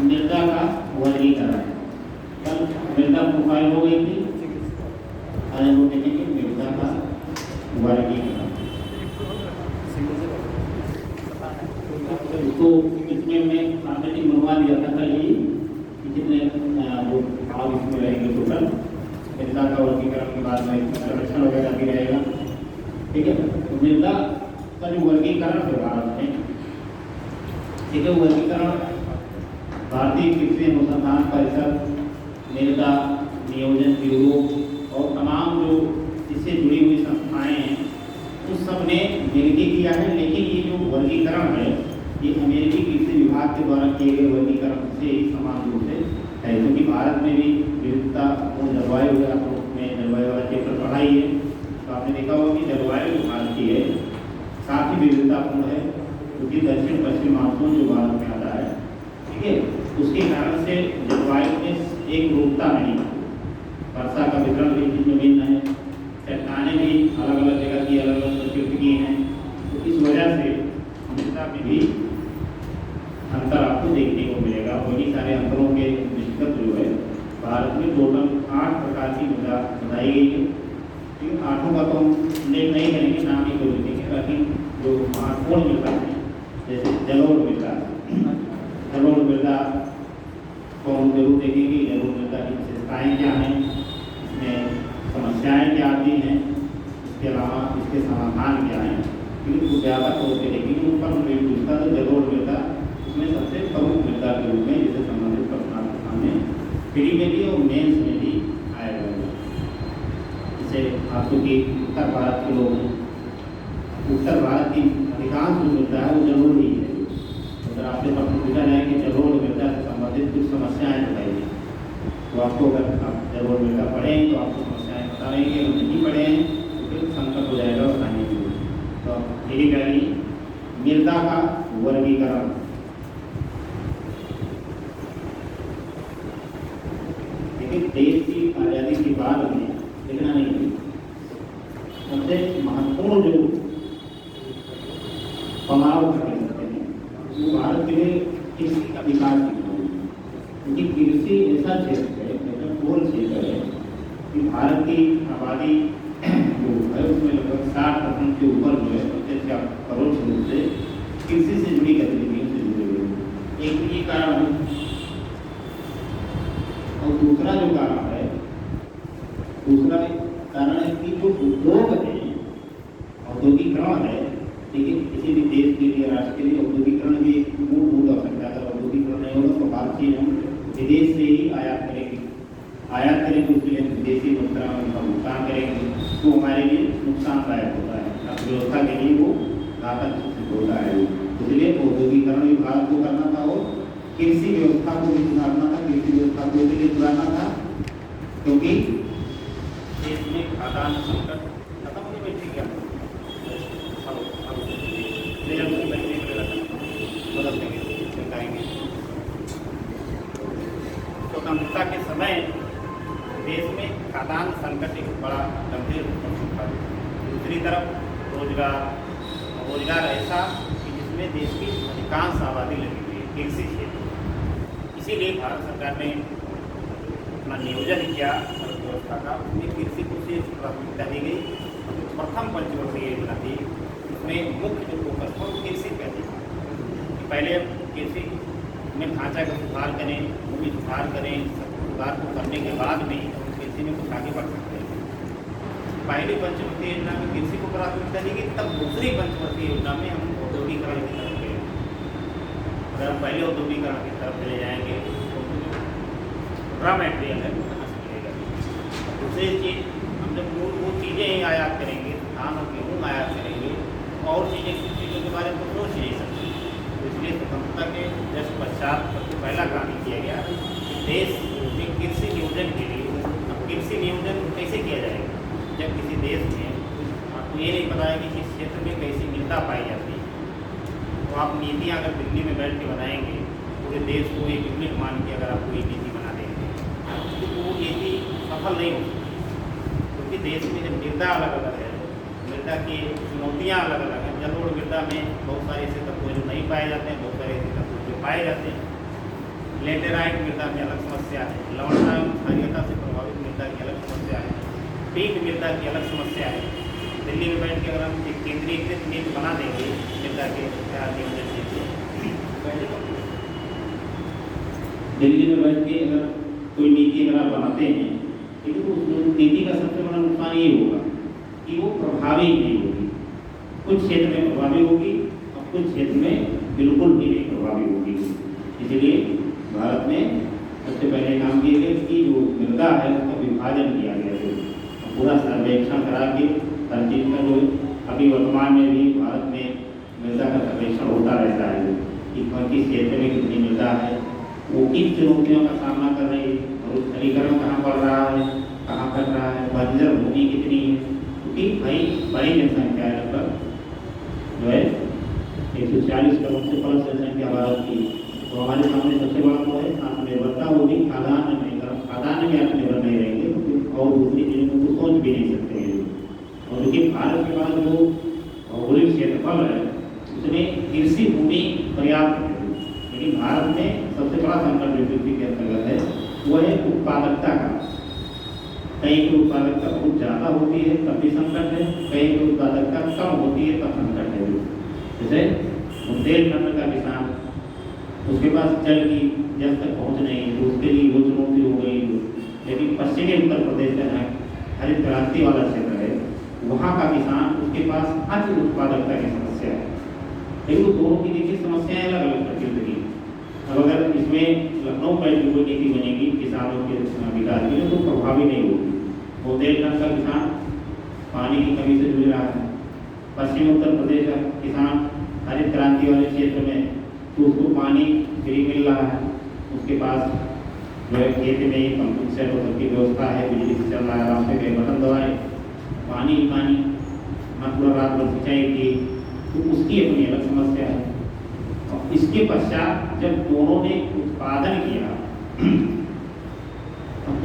मृदा का वर्गीकरण। कल मृदा प्रोफाइल हो गई थी, आज हम देखेंगे मृदा का वर्गीकरण। तो इसमें हमने ऑलरेडी मनवा दिया था कल ही कि कितने वो भाग इसमें रहेंगे टोटल। मृदा का वर्गीकरण के बाद में संरक्षण वगैरह भी रहेगा, ठीक है। तो मृदा का जो वर्गीकरण है भारत में, ठीक है, वर्गीकरण भारतीय कृषि अनुसंधान परिषद, मृदा नियोजन ब्यूरो और तमाम जो इससे जुड़ी हुई संस्थाएं हैं उस सब ने मिलकर किया है। लेकिन ये जो वर्गीकरण है ये अमेरिकी कृषि विभाग के द्वारा किए गए वर्गीकरण से ही समान रूप से है, क्योंकि भारत में भी विविधता और जलवायु है। आप लोग में जलवायु वाला चैप्टर पढ़ाई है तो आपने देखा होगा कि जलवायु जो भारत की है काफ़ी विविधतापूर्ण है, क्योंकि दक्षिण पश्चिम मानसून जो भारत में आता है, ठीक है, उसके कारण से जलवायु में एक रूपता नहीं, वर्षा का वितरण भी भिन्न भिन्न है, चट्टानें भी अलग अलग जगह की अलग अलग प्रकृति की हैं। तो इस वजह से मृदा में भी अंतर आपको देखने को मिलेगा। वही सारे अंतरों के निष्कर्ष जो है भारत में टोटल 8 प्रकार की मृदा बताई गई है। ठीक है, 8 का तो हम उल्लेख नहीं करेंगे, नाम ही कोई लिखेंगे, लेकिन जो महत्वपूर्ण मृदा है जैसे जलोढ़ मृदा, जलोढ़ मृदा को हम जरूर देखेंगे। जलोढ़ मृदा की विशेषताएँ क्या हैं, इसमें समस्याएँ क्या आती हैं, इसके अलावा इसके समाधान क्या हैं, क्योंकि ज़्यादा तौर पर देखेंगे ऊपर में पूछता तो जलोढ़ मृदा उसमें सबसे प्रमुख मृदा के रूप में जिससे संबंधित प्रश्न आपके सामने प्री में भी और मेंस में भी आएगा। जैसे आपको कि उत्तर भारत के लोग हैं, उत्तर भारत की अधिकांश जो मृदा है वो जलोढ़ ही है। अगर आपसे प्रश्न पूछा जाए कि जलोढ़ मृदा से संबंधित कुछ समस्याएँ बताइए, तो आपको अगर आप जलोढ़ मृदा पढ़ें तो आपको समस्याएँ बता रही है, अगर नहीं पढ़े हैं तो फिर संकट हो जाएगा बताने के लिए। तो यही कहेंगे मृदा का वर्गीकरण। लेकिन देश की आज़ादी के बाद में लिखना नहीं है, सबसे महत्वपूर्ण जो पड़ाव कर सकते हैं वो भारत के लिए कृषि का विकास है, क्योंकि कृषि ऐसा क्षेत्र है, ऐसा पूर्ण क्षेत्र है कि भारत की आबादी जो है उसमें लगभग 60% के ऊपर जो है प्रत्यक्ष परोक्ष रूप से कृषि से जुड़ी गतिविधियों से जुड़े हुए हैं। एक ये कारण है, और दूसरा जो कारण है, दूसरा कारण है कि जो उद्योग है, औद्योगिकरण है, लेकिन किसी भी देश के लिए, राष्ट्र के लिए औद्योगिकरण भी एक मूलभूत आवश्यकता है। अगर औद्योगिकरण नहीं होगा तो भारत चीज हम विदेश से ही आयात करेंगे, आयात करेंगे उसके लिए विदेशी मुद्रा का भुगतान करेंगे, तो हमारे लिए नुकसानदायक होता है, अर्थव्यवस्था के लिए वो घातक सिद्ध होता है। इसलिए औद्योगिकरण भी भारत को करना था और कृषि व्यवस्था को भी सुधारना था, कृषि व्यवस्था को भी सुधारना था, क्योंकि देश में खाद्यान्न संकट खत्म होने में ठीक है स्वतंत्रता के समय देश में खाद्यान्न संकट एक बड़ा गंभीर था। दूसरी तरफ रोजगार ऐसा कि जिसमें देश की अधिकांश आबादी लगी हुई है कृषि क्षेत्र। इसीलिए भारत सरकार ने अपना नियोजन किया अर्थव्यवस्था का, उसमें कृषि को सिर्फ प्राथमिकता दी गई। प्रथम पंचवर्षीय योजना थी, उसमें मुख्य जो फोकस था वो कृषि पे थी। पहले कृषि में ढांचा का सुधार करें, भूमि सुधार करें, सुधार को करने के बाद में कृषि में कुछ आगे बढ़ सकते हैं। पहली पंचवर्षीय योजना में कृषि को प्राथमिकता दी गई, तब दूसरी पंचवर्षीय योजना में हम औद्योगिकरण की तरफ गए। अगर हम पहले औद्योगिकरण की तरफ चले जाएंगे तो रॉ मटेरियल है वो कहाँ से मिलेगा। दूसरी चीज़, हम जब मूलभूत चीज़ें ही आयात करेंगे, धान और गेहूँ आयात करेंगे, और चीज़ें कुछ चीज़ों के बारे में तो सोच नहीं सकते। तो इसलिए स्वतंत्रता के जस्ट पश्चात सबसे पहला काम किया गया कि देश में कृषि नियोजन के लिए। अब कृषि नियोजन कैसे किया जाएगा जब किसी देश में आपको ये नहीं पता है कि किस क्षेत्र में कैसी मृदा पाई जाती है, तो आप नीतियाँ अगर दिल्ली में बैठ के बनाएंगे, पूरे देश को एक यूनिट मान के अगर आप कोई नीति बना देंगे तो वो नीति सफल नहीं हो सकती, क्योंकि देश में जब मृदा अलग अलग है, मृदा की चुनौतियाँ अलग अलग हैं। जलोढ़ मृदा में बहुत सारे ऐसे तत्व जो नहीं पाए जाते हैं, बहुत सारे ऐसे तत्व जो पाए जाते हैं। लेटेराइट मृदा की अलग समस्या है, लवणता एवं क्षारीयता से प्रभावित मृदा की अलग समस्या है, पीट मृदा की अलग समस्या है। दिल्ली में बैठ के अगर हम एक केंद्रीकृत नीति बना देंगे मृदा के दिल्ली में बैठ के अगर कोई नीति अगर आप बनाते हैं, ठीक है, तो उस नीति का सबसे बड़ा नुकसान ये होगा कि वो प्रभावी नहीं होगी। कुछ क्षेत्र में प्रभावी होगी और कुछ क्षेत्र में बिल्कुल भी नहीं प्रभावी होगी। इसलिए भारत में सबसे पहले काम किए गए कि जो मृदा है उसका विभाजन किया गया है, पूरा सर्वेक्षण करा के हर चीज का जो अभी वर्तमान में भी भारत में मृदा का सर्वेक्षण होता रहता है कि कौन किस क्षेत्र में कितनी मृदा है, वो किन चुनौतियों का सामना कर रही है, और स्थलीकरण कहाँ बढ़ रहा है, कहाँ कर रहा है, बंजर भूमि कितनी है, क्योंकि भाई बड़ी जनसंख्या है, लगभग जो है 140 करोड़ से प्लस जनसंख्या भारत की। तो हमारे सामने सबसे बड़ा तो है आत्मनिर्भरता होगी। खाद्यान्न में, अगर खाद्यान्न में आत्मनिर्भर नहीं रहेंगे तो फिर और दूसरी चीज़ों को सोच भी नहीं सकते हैं। और क्योंकि भारत के पास जो भौगोलिक क्षेत्रफल है उसमें कृषि भूमि पर्याप्त है, लेकिन भारत में सबसे बड़ा संकट जो कृषि के अंतर्गत है वो है उत्पादकता का। कहीं की उत्पादकता बहुत ज़्यादा होती है तब भी संकट है, कहीं की उत्पादकता कम होती है तब संकट है। जैसे बुंदेलखंड का किसान, उसके पास जल तक पहुँच नहीं है तो उसके लिए वो चुनौती हो गई। लेकिन पश्चिमी उत्तर प्रदेश का हरित क्रांति वाला क्षेत्र है, वहाँ का किसान, उसके पास अति उत्पादकता की समस्या है। लेकिन वो दोनों की देखिए समस्याएं अलग अलग प्रकृति की। अब अगर इसमें लखनऊ में कोई नीति बनेगी किसानों के विकास के लिए तो प्रभावी नहीं होगी। बुंदेलखंड का किसान पानी की कमी से जूझ रहा है, पश्चिमी उत्तर प्रदेश का किसान हरित क्रांति वाले क्षेत्र में तो उसको पानी फ्री मिल रहा है, उसके पास जो है खेत में पंपिंग सेट और सबकी व्यवस्था है, बिजली से चल रहा है, आराम से बटन दबाए पानी ही पानी, ना पूरा रात भर सिंचाई की, तो उसकी अपनी अलग समस्या है। और इसके पश्चात जब दोनों ने उत्पादन किया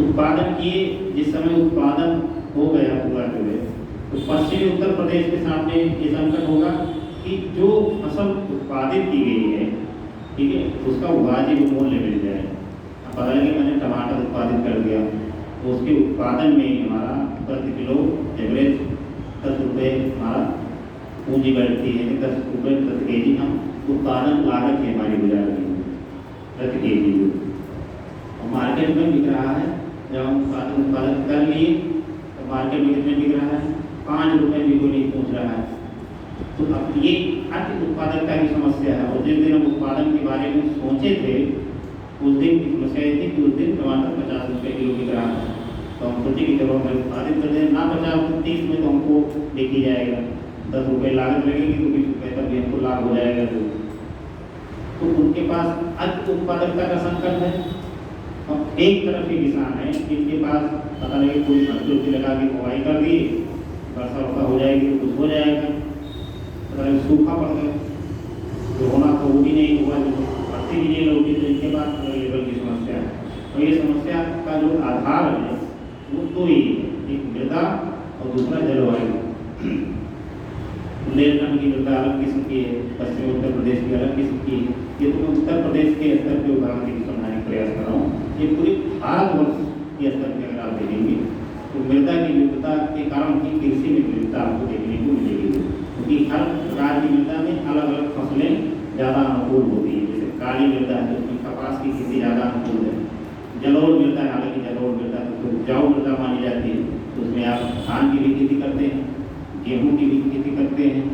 उत्पादन किए, जिस समय उत्पादन हो गया पूरा जो है, तो पश्चिमी उत्तर प्रदेश के सामने ये संकट होगा कि जो फसल उत्पादित की गई है, ठीक है, उसका वाजिब मूल्य मिल जाए। अब पता लगे मैंने टमाटर उत्पादित कर दिया तो उसके उत्पादन में हमारा प्रति किलो एवरेज 10 रुपये हमारा पूंजी बढ़ती है, 10 रुपये प्रति केजी हम उत्पादन लागत है हमारी गुजार की प्रति केजी। और मार्केट में बिक रहा है, जब हम उत्पादन कर लिए तो मार्केट में कितने बिक रहा है, 5 रुपये भी कोई नहीं पहुँच रहा है। तो अब ये अति उत्पादकता की समस्या है। और जिस दिन हम उत्पादन के बारे में सोचे थे उस दिन की समस्या ये थी कि उस दिन टमाटर 50 रुपये किलो बिक रहा है, तो हम सोचे कि चलो हम उत्पादित कर दें, ना 50 तो 30 में तो हमको देखी जाएगा, 10 रुपये लागत लगेगी तो 20 रुपये तक भी हमको लाभ हो जाएगा। तो उनके पास अति उत्पादकता का संकट है। और एक तरफ ही किसान है जिनके पास पता लगे कोई सब्जी लगा के बुआई कर दी, वर्षा वर्षा हो जाएगी तो कुछ हो जाएगा, सूखा पड़ गया, जो होना तो वो भी नहीं हुआ, जो भर्ती भी नहीं लौटी, तो इनके पास लेवल की समस्या है। और ये समस्या का जो आधार है वो दो ही है, एक मृदा और दूसरा जलवायु। बुंदेलखंड की मृदा अलग किस्म की है, पश्चिमी उत्तर प्रदेश की अलग किस्म की है। ये तो मैं उत्तर प्रदेश के स्तर पर उदाहरण की समझाने का प्रयास कर रहा हूँ। ये पूरी भारतवर्ष के स्तर पर अगर आप देखेंगे तो मृदा की विविधता के कारण ही कृषि में विविधता आपको देखने को मिलेगी, क्योंकि हर प्रकार की मृदा में अलग अलग फसलें ज़्यादा अनुकूल होती हैं। जैसे काली मृदा है उसमें कपास की खेती ज़्यादा अनुकूल है, जलोढ़ मृदा है, हालांकि जलोढ़ मृदा तो उपजाऊ मृदा मानी जाती है, तो उसमें आप धान की भी खेती करते हैं, गेहूँ की भी खेती करते हैं,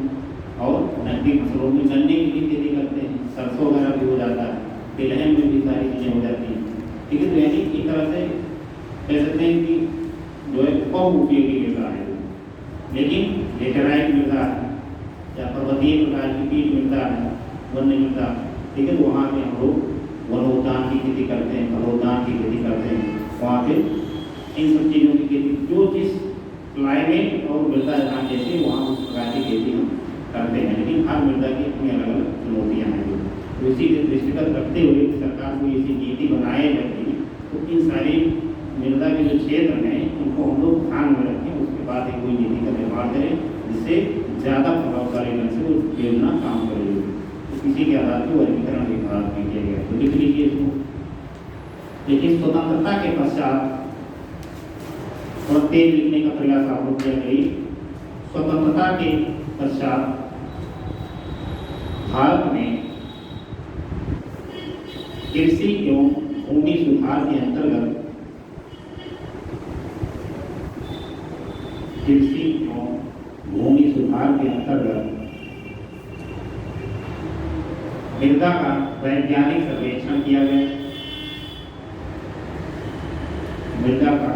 और नकदी फसलों में गन्ने की भी खेती करते हैं, सरसों वगैरह भी हो जाता है, तिलहन में भी सारी चीज़ें हो जाती हैं। ठीक है, तो यानी एक तरह से कह सकते हैं कि जो है बहुउपयोगी मृदा है। लेकिन लेटेराइट मृदा है या पर्वतीय प्रकार की पीट मृदा है, वन्य मृदा, ठीक है, तो वहाँ पे हम लोग वनोद्यान की खेती करते हैं, फलोद्यान की खेती करते हैं, वहाँ पे इन सब चीज़ों की खेती, जो चीज़ क्लाइमेट और मृदा जहाँ जैसे वहाँ उस प्रकार की खेती हम करते हैं। लेकिन हर मृदा की अपनी अलग अलग चुनौतियाँ हैं। तो इसी के दृष्टिगत रखते हुए सरकार को ऐसी नीति बनाए जाएगी तो इन सारी मृदा के जो क्षेत्र हैं उनको हम लोग ध्यान में रखें, उसके बाद एक कोई नीति का निर्माण करें जिससे ज़्यादा प्रभावशाली ढंग से वो योजना काम करेगी। तो इसी के आधार पर वर्गीकरण भी भारत में किया गया। तो लिख लीजिए इसको लेकिन स्वतंत्रता के पश्चात और तेज लिखने का प्रयास आप लोग किया गई। स्वतंत्रता के पश्चात भारत में कृषि एवं भूमि सुधार के अंतर्गत कृषि एवं भूमि सुधार के अंतर्गत मृदा का वैज्ञानिक सर्वेक्षण किया गया। मृदा का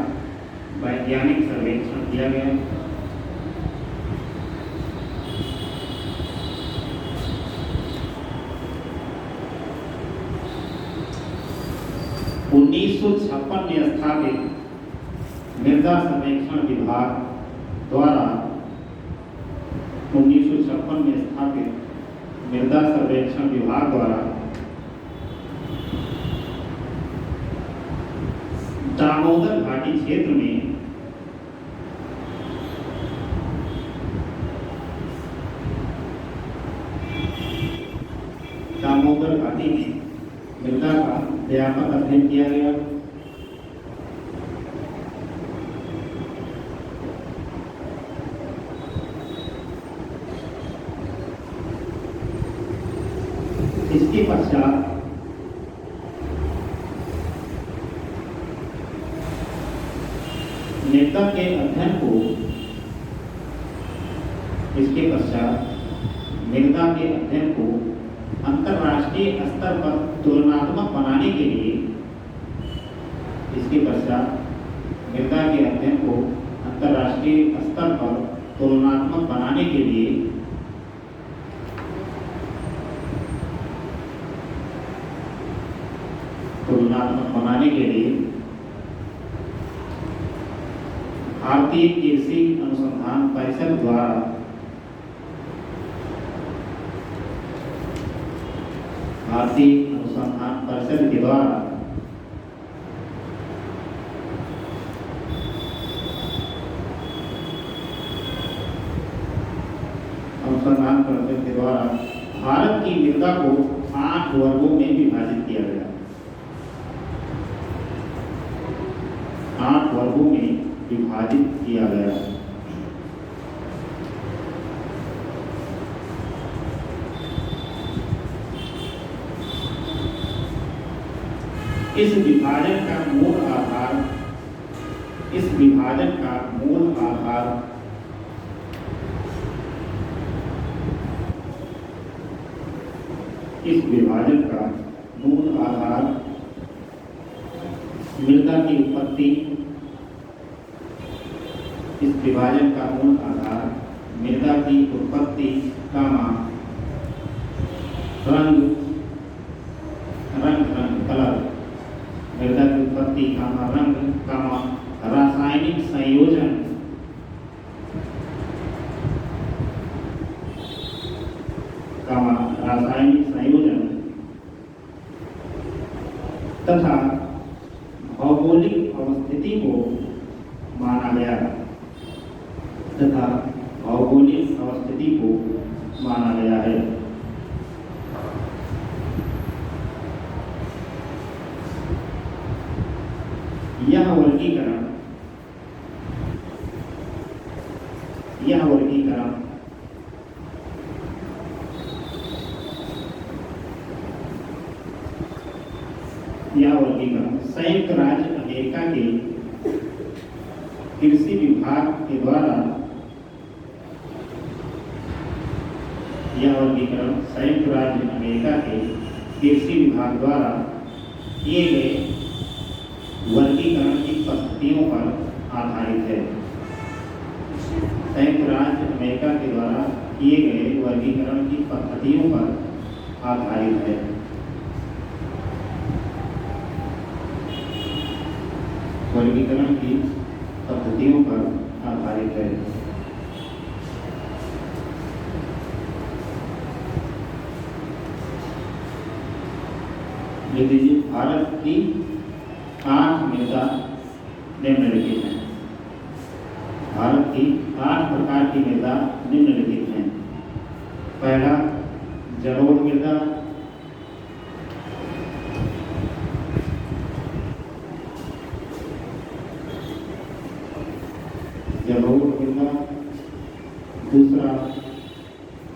वैज्ञानिक सर्वेक्षण किया गया। (1956) में स्थापित मृदा सर्वेक्षण विभाग द्वारा 1956 में स्थापित मृदा सर्वेक्षण विभाग द्वारा दामोदर घाटी क्षेत्र में दामोदर घाटी में मृदा का व्यापक अध्ययन किया गया। इसके पश्चात मृदा के अध्ययन को मृदा के अध्ययन को अंतर्राष्ट्रीय स्तर पर तुलनात्मक बनाने के लिए मृदा के अध्ययन को अंतर्राष्ट्रीय स्तर पर तुलनात्मक बनाने के लिए भारतीय कृषि अनुसंधान परिषद द्वारा के द्वारा भारत की मृदा को 8 वर्गों में विभाजित किया गया। 8 वर्गों में विभाजित किया गया। इस विभाजन का मूल आधार मृदा की उत्पत्ति कलर मृदा की उत्पत्ति रंग रासायनिक संयोजन तथा भौगोलिक अवस्थिति को माना गया है। यह वर्गीकरण संयुक्त राज्य अमेरिका के कृषि विभाग के द्वारा किए गए वर्गीकरण की पद्धतियों पर आधारित है। संयुक्त राज्य अमेरिका के द्वारा किए गए वर्गीकरण की पद्धतियों पर आधारित है। वर्गीकरण की पद्धतियों पर आधारित है। लीजिए, भारत की 8 मृदा निम्नलिखित हैं। भारत की 8 प्रकार की मृदा निम्नलिखित हैं। पहला, जलोढ़ मृदा।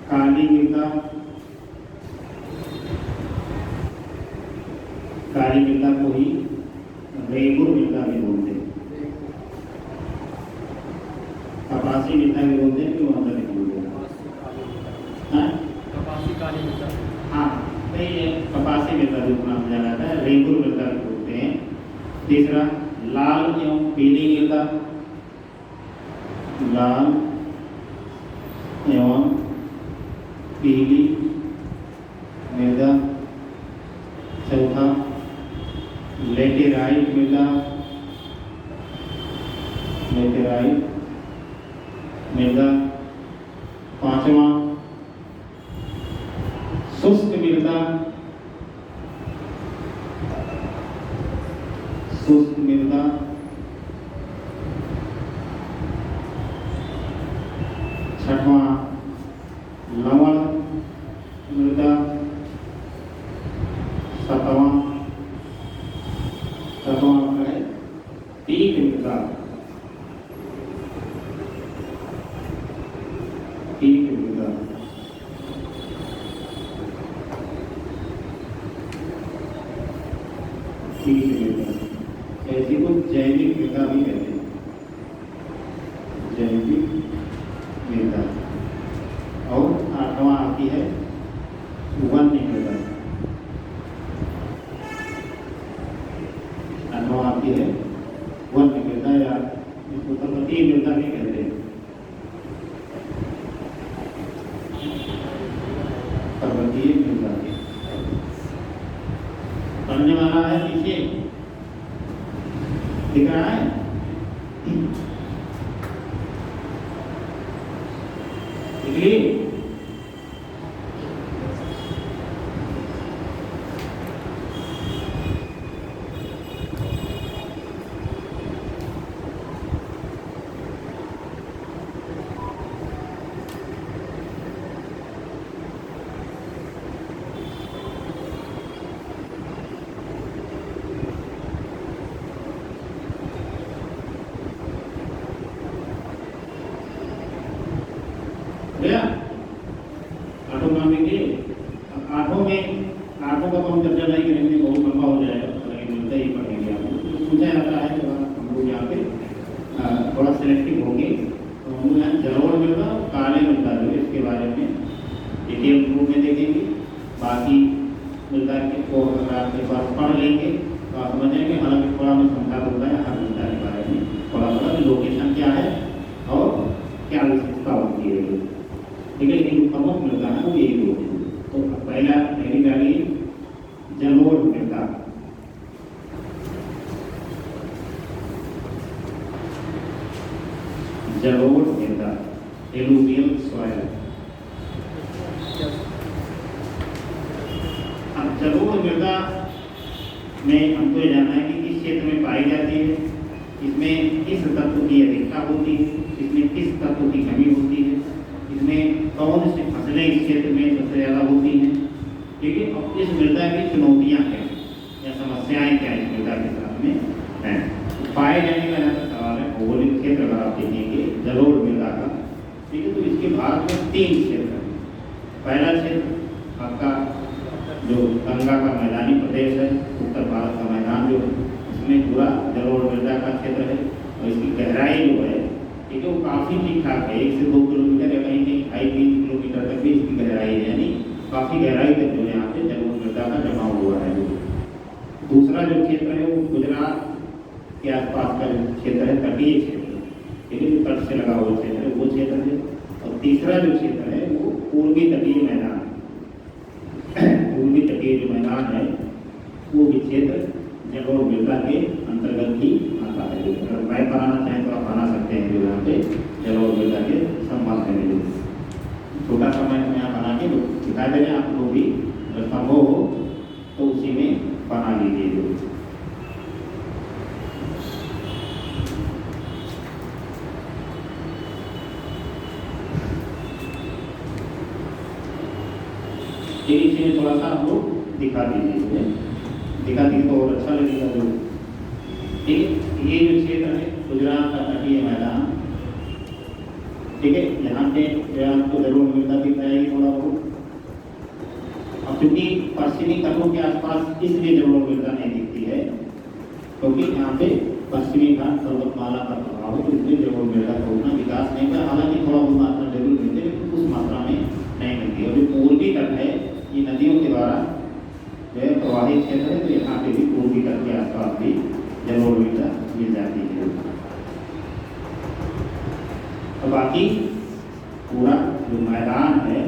काली मृदा, काली मृदा को ही रेगुर मृदा भी बोलते हैं। कपासी मृदा भी बोलते हैं, क्यों अंदर नहीं बोलते? कपासी काली मृदा, हाँ, तो ये कपासी मृदा जो नाम जाना जाता है, रेगुर मृदा भी बोलते हैं। तीसरा लाल एवं पीली मृदा, लाल एवं पीली मृदा। चौथा लेटेराइट मृदा, लेटेराइट मृदा। पांचवा शुष्क मृदा, शुष्क मृदा। छठवां लवण मृदा। सातवां है पीक मृदा, पीक मृदा। पीक मृदा ऐसी को जैविक मृदा भी कहते हैं, जैविक मृदा। और आठवां आती है वन्य मृदा, आठवां आती है वन्य मृदा, या इसको पर्वतीय मृदा भी कहते हैं, पर्वतीय मृदा। पढ़ने वाला है पीछे दिख रहा है? इसलिए भैया आठों काम लिखिए। आठों का तो हम चर्चा नहीं करेंगे, बहुत लंबा हो जाएगा, लेकिन मिलता ही पढ़ेंगे। आपको पूछा जाता है जब हम लोग यहाँ पे थोड़ा सिलेक्टिव होंगे तो हम लोग यहाँ जलोढ़ मृदा और काले मृदा जो है इसके बारे में डिटेल रूप में देखेंगे। बाकी मृदा को अगर आपके पास पढ़ लेंगे तो आप समझेंगे। हालांकि थोड़ा मैं समझा दूंगा हर मृदा के बारे में थोड़ा थोड़ा, लोकेशन क्या है और क्या विशेषता होती है, ठीक है। लेकिन प्रमुख मृदा है वो यही होती है। तो पहली गाड़ी जलोढ़ मृदा। जलोढ़ मृदा, एलुवियल सॉइल। अब जलोढ़ मृदा में हमको ये जानना है कि किस क्षेत्र में पाई जाती है, इसमें किस तत्व की अधिकता होती है, इसमें किस तत्व की कमी होती है, इसमें कौन सी फसलें इस क्षेत्र में सबसे ज़्यादा होती हैं, ठीक है। और इस मृदा की चुनौतियाँ क्या हैं या समस्याएं क्या इस मृदा के साथ में हैं। तो पाए जाने का यहाँ सवाल है। भौगोलिक क्षेत्र अगर आप देखेंगे जलोढ़ मृदा का, ठीक है, तो इसके भारत में 3 क्षेत्र हैं। पहला क्षेत्र आपका जो गंगा का मैदानी प्रदेश है, उत्तर भारत का मैदान जो है, इसमें पूरा जलोढ़ मृदा का क्षेत्र है। और इसकी गहराई जो है, ठीक है, वो काफ़ी ठीक ठाक है। 1 से 2 किलोमीटर या कहीं कहीं 2.5-3 किलोमीटर तक भी इसकी गहराई है, यानी काफ़ी गहराई तक जो यहाँ पे जलोढ़ मृदा का जमा हुआ है। दूसरा जो क्षेत्र है वो गुजरात के आसपास का जो क्षेत्र है, तटीय क्षेत्र, ठीक है, जो तट से लगा हुआ क्षेत्र है वो क्षेत्र है। और तीसरा जो क्षेत्र है वो पूर्वी तटीय मैदान, पूर्वी तटीय जो मैदान है वो भी क्षेत्र जलोढ़ मृदा के अंतर्गत ही आता है। अगर मैप बनाना चाहें तो आप बना सकते हैं, जो यहाँ पे जलोढ़ मृदा के संबंध में छोटा सा मैप यहाँ बना के दिखा दे रहे हैं। आप लोग भी अगर संभव हो तो उसी में बना लीजिए। जो इसी में थोड़ा सा हम लोग दिखा दीजिए, दिखा दी तो और अच्छा लगेगा। जो ठीक है, ये जो क्षेत्र है गुजरात का तटीय मैदान, ठीक है, यहाँ पे आपको जलोढ़ मृदा दिख जाएगी। थोड़ा बहुत। अब चूंकि पश्चिमी तटों के आसपास इसलिए जलोढ़ मृदा नहीं दिखती है क्योंकि यहाँ पे पश्चिमी घाट पर्वतमाला का प्रभाव है, तो इसलिए जलोढ़ मृदा का उतना विकास नहीं हुआ। हालांकि थोड़ा बहुत मात्रा जरूर मिलती है लेकिन उस मात्रा में नहीं मिलती है। और जो पूर्वी तट है ये नदियों के द्वारा जो है प्रवाहित क्षेत्र है, तो यहाँ पे भी पूर्वी तट के आसपास भी जलोढ़ मृदा मिल जाती है। और बाकी पूरा जो मैदान है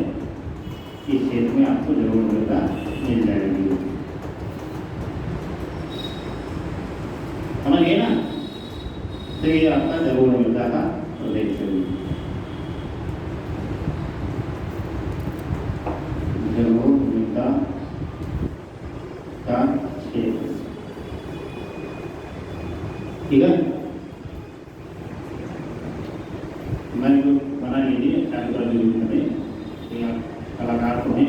इस क्षेत्र में आपको जलोढ़ मृदा मिल जाएगी। समझ गए ना? तो ये आपका जलोढ़ मृदा का प्रदेश है। जलोढ़ मृदा का क्षेत्र, ठीक है। मैंने तो बना लीजिए चालू कर दीजिए, कलाकार तो है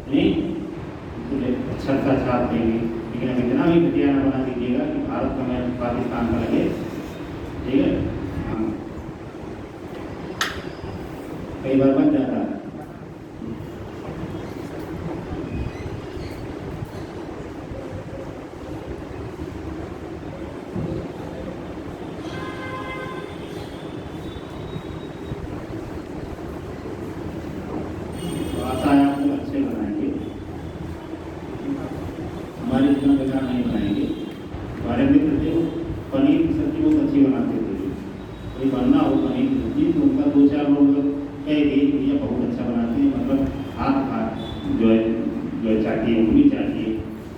नहीं अच्छा सा छाप देंगे, लेकिन अब इतना भी घटिया न बना दीजिएगा कि भारत का मैच पाकिस्तान का लगे, ठीक है। हाँ, कई बार बन जाता है। हमारे इतना बेकार नहीं बनाएंगे। हमारे मित्र थे पनीर की सब्जी बहुत अच्छी बनाते थे, कोई बनना हो पनीर की सब्जी तो उनका 2-4 लोग कह दिए भैया बहुत अच्छा बनाते हैं, मतलब हाथ जो है चाहिए उंगली चाहिए,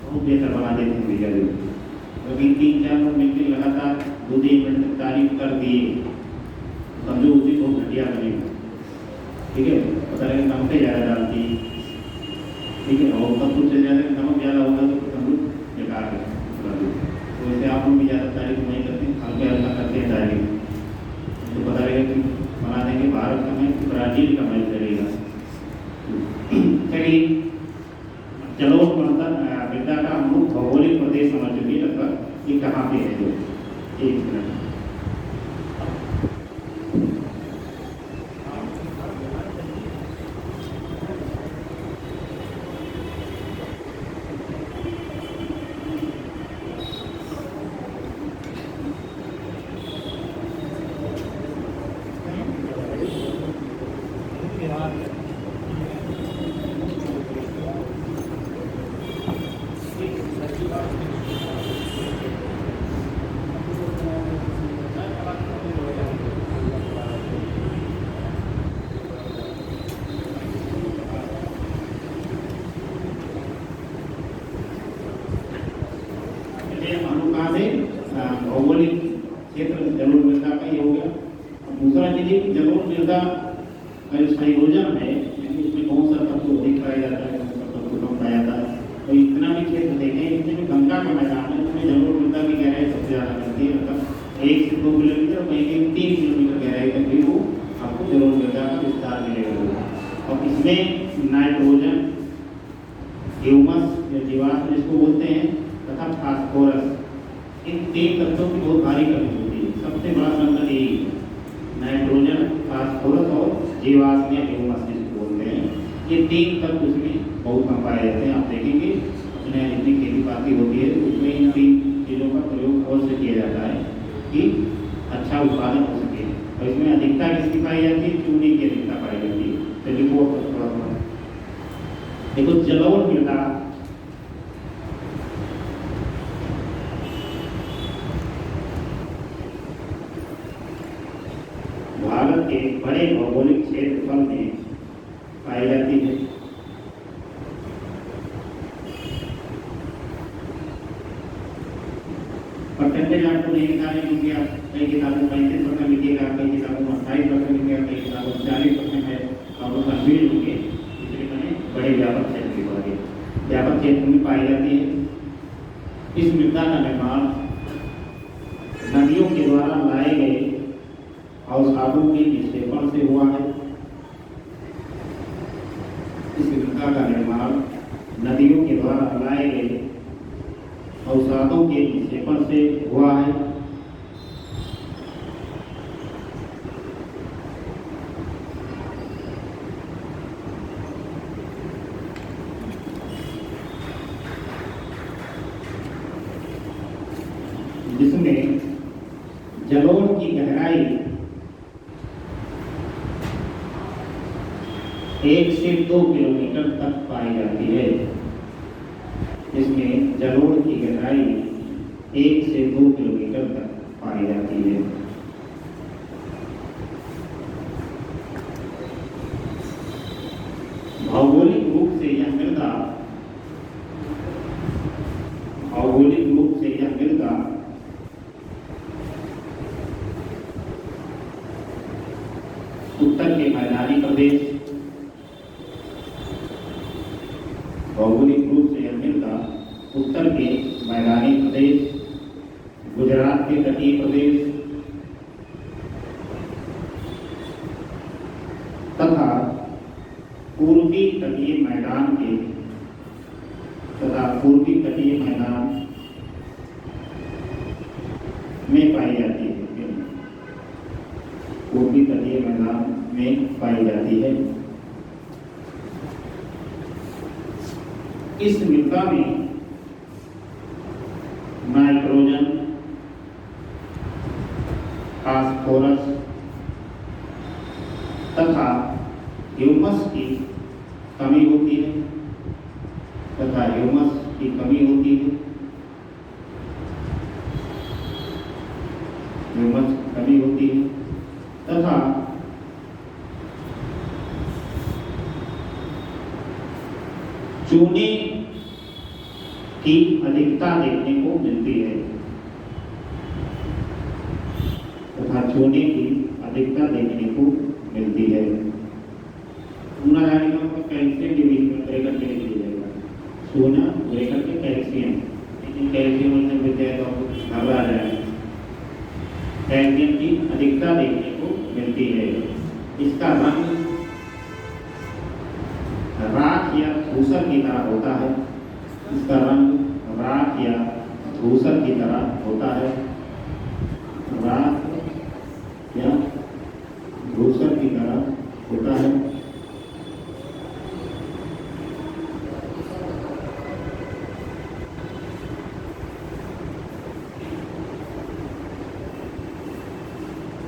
बहुत बेहतर बना देते हैं भैया लोग। कभी 3-4 लोग मिलकर लगातार 2-3 मिनट तक तारीफ कर दिए, समझो उसी बहुत घटिया बनेगा, ठीक है। पता लगे नमक ज़्यादा डालती, ठीक है, और सब कुछ ज़्यादा नमक ज़्यादा होगा तो हम बेकार है। तो वैसे आप लोग भी ज़्यादा तारीफ नहीं करते, हल्के हल्का करते हैं तारीफ, तो पता लगेगा कि बना देंगे भारत का मैच ब्राज़ील का मैच चलेगा। चलिए जलोढ़ मृदा का हम लोग भौगोलिक प्रदेश समझ चुके लगभग ये कहाँ पे है। जो एक मिनट भौगोलिक क्षेत्र जलोढ़ मृदा का ही हो गया। दूसरा चीज कि जलोढ़ मृदा का जो संयोजन है उसमें कौन सा तत्व अधिक पाया जाता है, कौन सा तत्व कम पाया जाता है। तो इतना भी क्षेत्र देखें, इसमें जो गंगा का मैदान है उसमें जलोढ़ मृदा की गहराई सबसे ज़्यादा करती है, मतलब 1 से 2 किलोमीटर और कहीं 3 किलोमीटर गहराई तक भी वो आपको जलोढ़ मृदा का विस्तार मिलेगा। और इसमें नाइट्रोजन, ह्यूमस या जीवाश्म जिसको बोलते हैं, तथा फास्फोरस, इन 3 तत्वों की बहुत भारी कमी होती है। सबसे बड़ा संकट यही है, नाइट्रोजन, फास्फोरस और जीवाश्म या ह्यूमस जिसको बोलते हैं, ये 3 तत्व उसमें बहुत कम पाए जाते हैं। आप देखेंगे अपने यहाँ जितनी खेती बाड़ी होती है उसमें इन 3 चीज़ों का प्रयोग और से किया जाता है कि अच्छा उत्पादन हो सके। और इसमें अधिकता किसकी पाई जाती है? चूने की अधिकता पाई जाती है। तो लिखो देखो जलोढ़ मृदा भारत के बड़े भौगोलिक क्षेत्रफल में पाई जाती है। परसेंटेज आपको नहीं निकालने क्योंकि आप कई किताबों 35% लिखिएगा, कई किताबों 28% लिखिएगा, कई किताबों 40% है, आप लोग कन्फ्यूज होंगे। इसलिए मैंने बड़े व्यापक क्षेत्र की बात है, व्यापक क्षेत्र में पाई जाती है। इस मृदा का निर्माण नदियों के द्वारा लाए गए अवसादों के निक्षेपण से हुआ है। इस मृदा का निर्माण नदियों के द्वारा लाए गए अवसादों के निक्षेपण से हुआ है। जलोढ़ की गहराई 1 से 2 किलोमीटर तक पाई जाती है। इसमें जलोढ़ की गहराई 1 से 2 किलोमीटर तक पाई जाती है। भौगोलिक रूप से यह मृदा उत्तर के मैदानी प्रदेश भौगोलिक रूप से यह मृदा उत्तर के मैदानी प्रदेश, गुजरात के तटीय प्रदेश तथा पूर्वी तटीय मैदान में पाई जाती है। पूर्वी तटीय मैदान में पाई जाती है। इस मृदा में नाइट्रोजन, फास्फोरस तथा ह्यूमस की कमी होती है तथा चूने की अधिकता देखने को मिलती है चूना यानी कैल्शियम डिवीजन में ब्रेकर के लिए जाएगा। चूना ब्रेकर के कैल्शियम, लेकिन कैल्शियम से मिल जाए तो घबरा जाए। कैल्शियम की अधिकता देखने को मिलती है। इसका रंग राख या धूसर की तरह होता है। राख या धूसर की तरह होता है।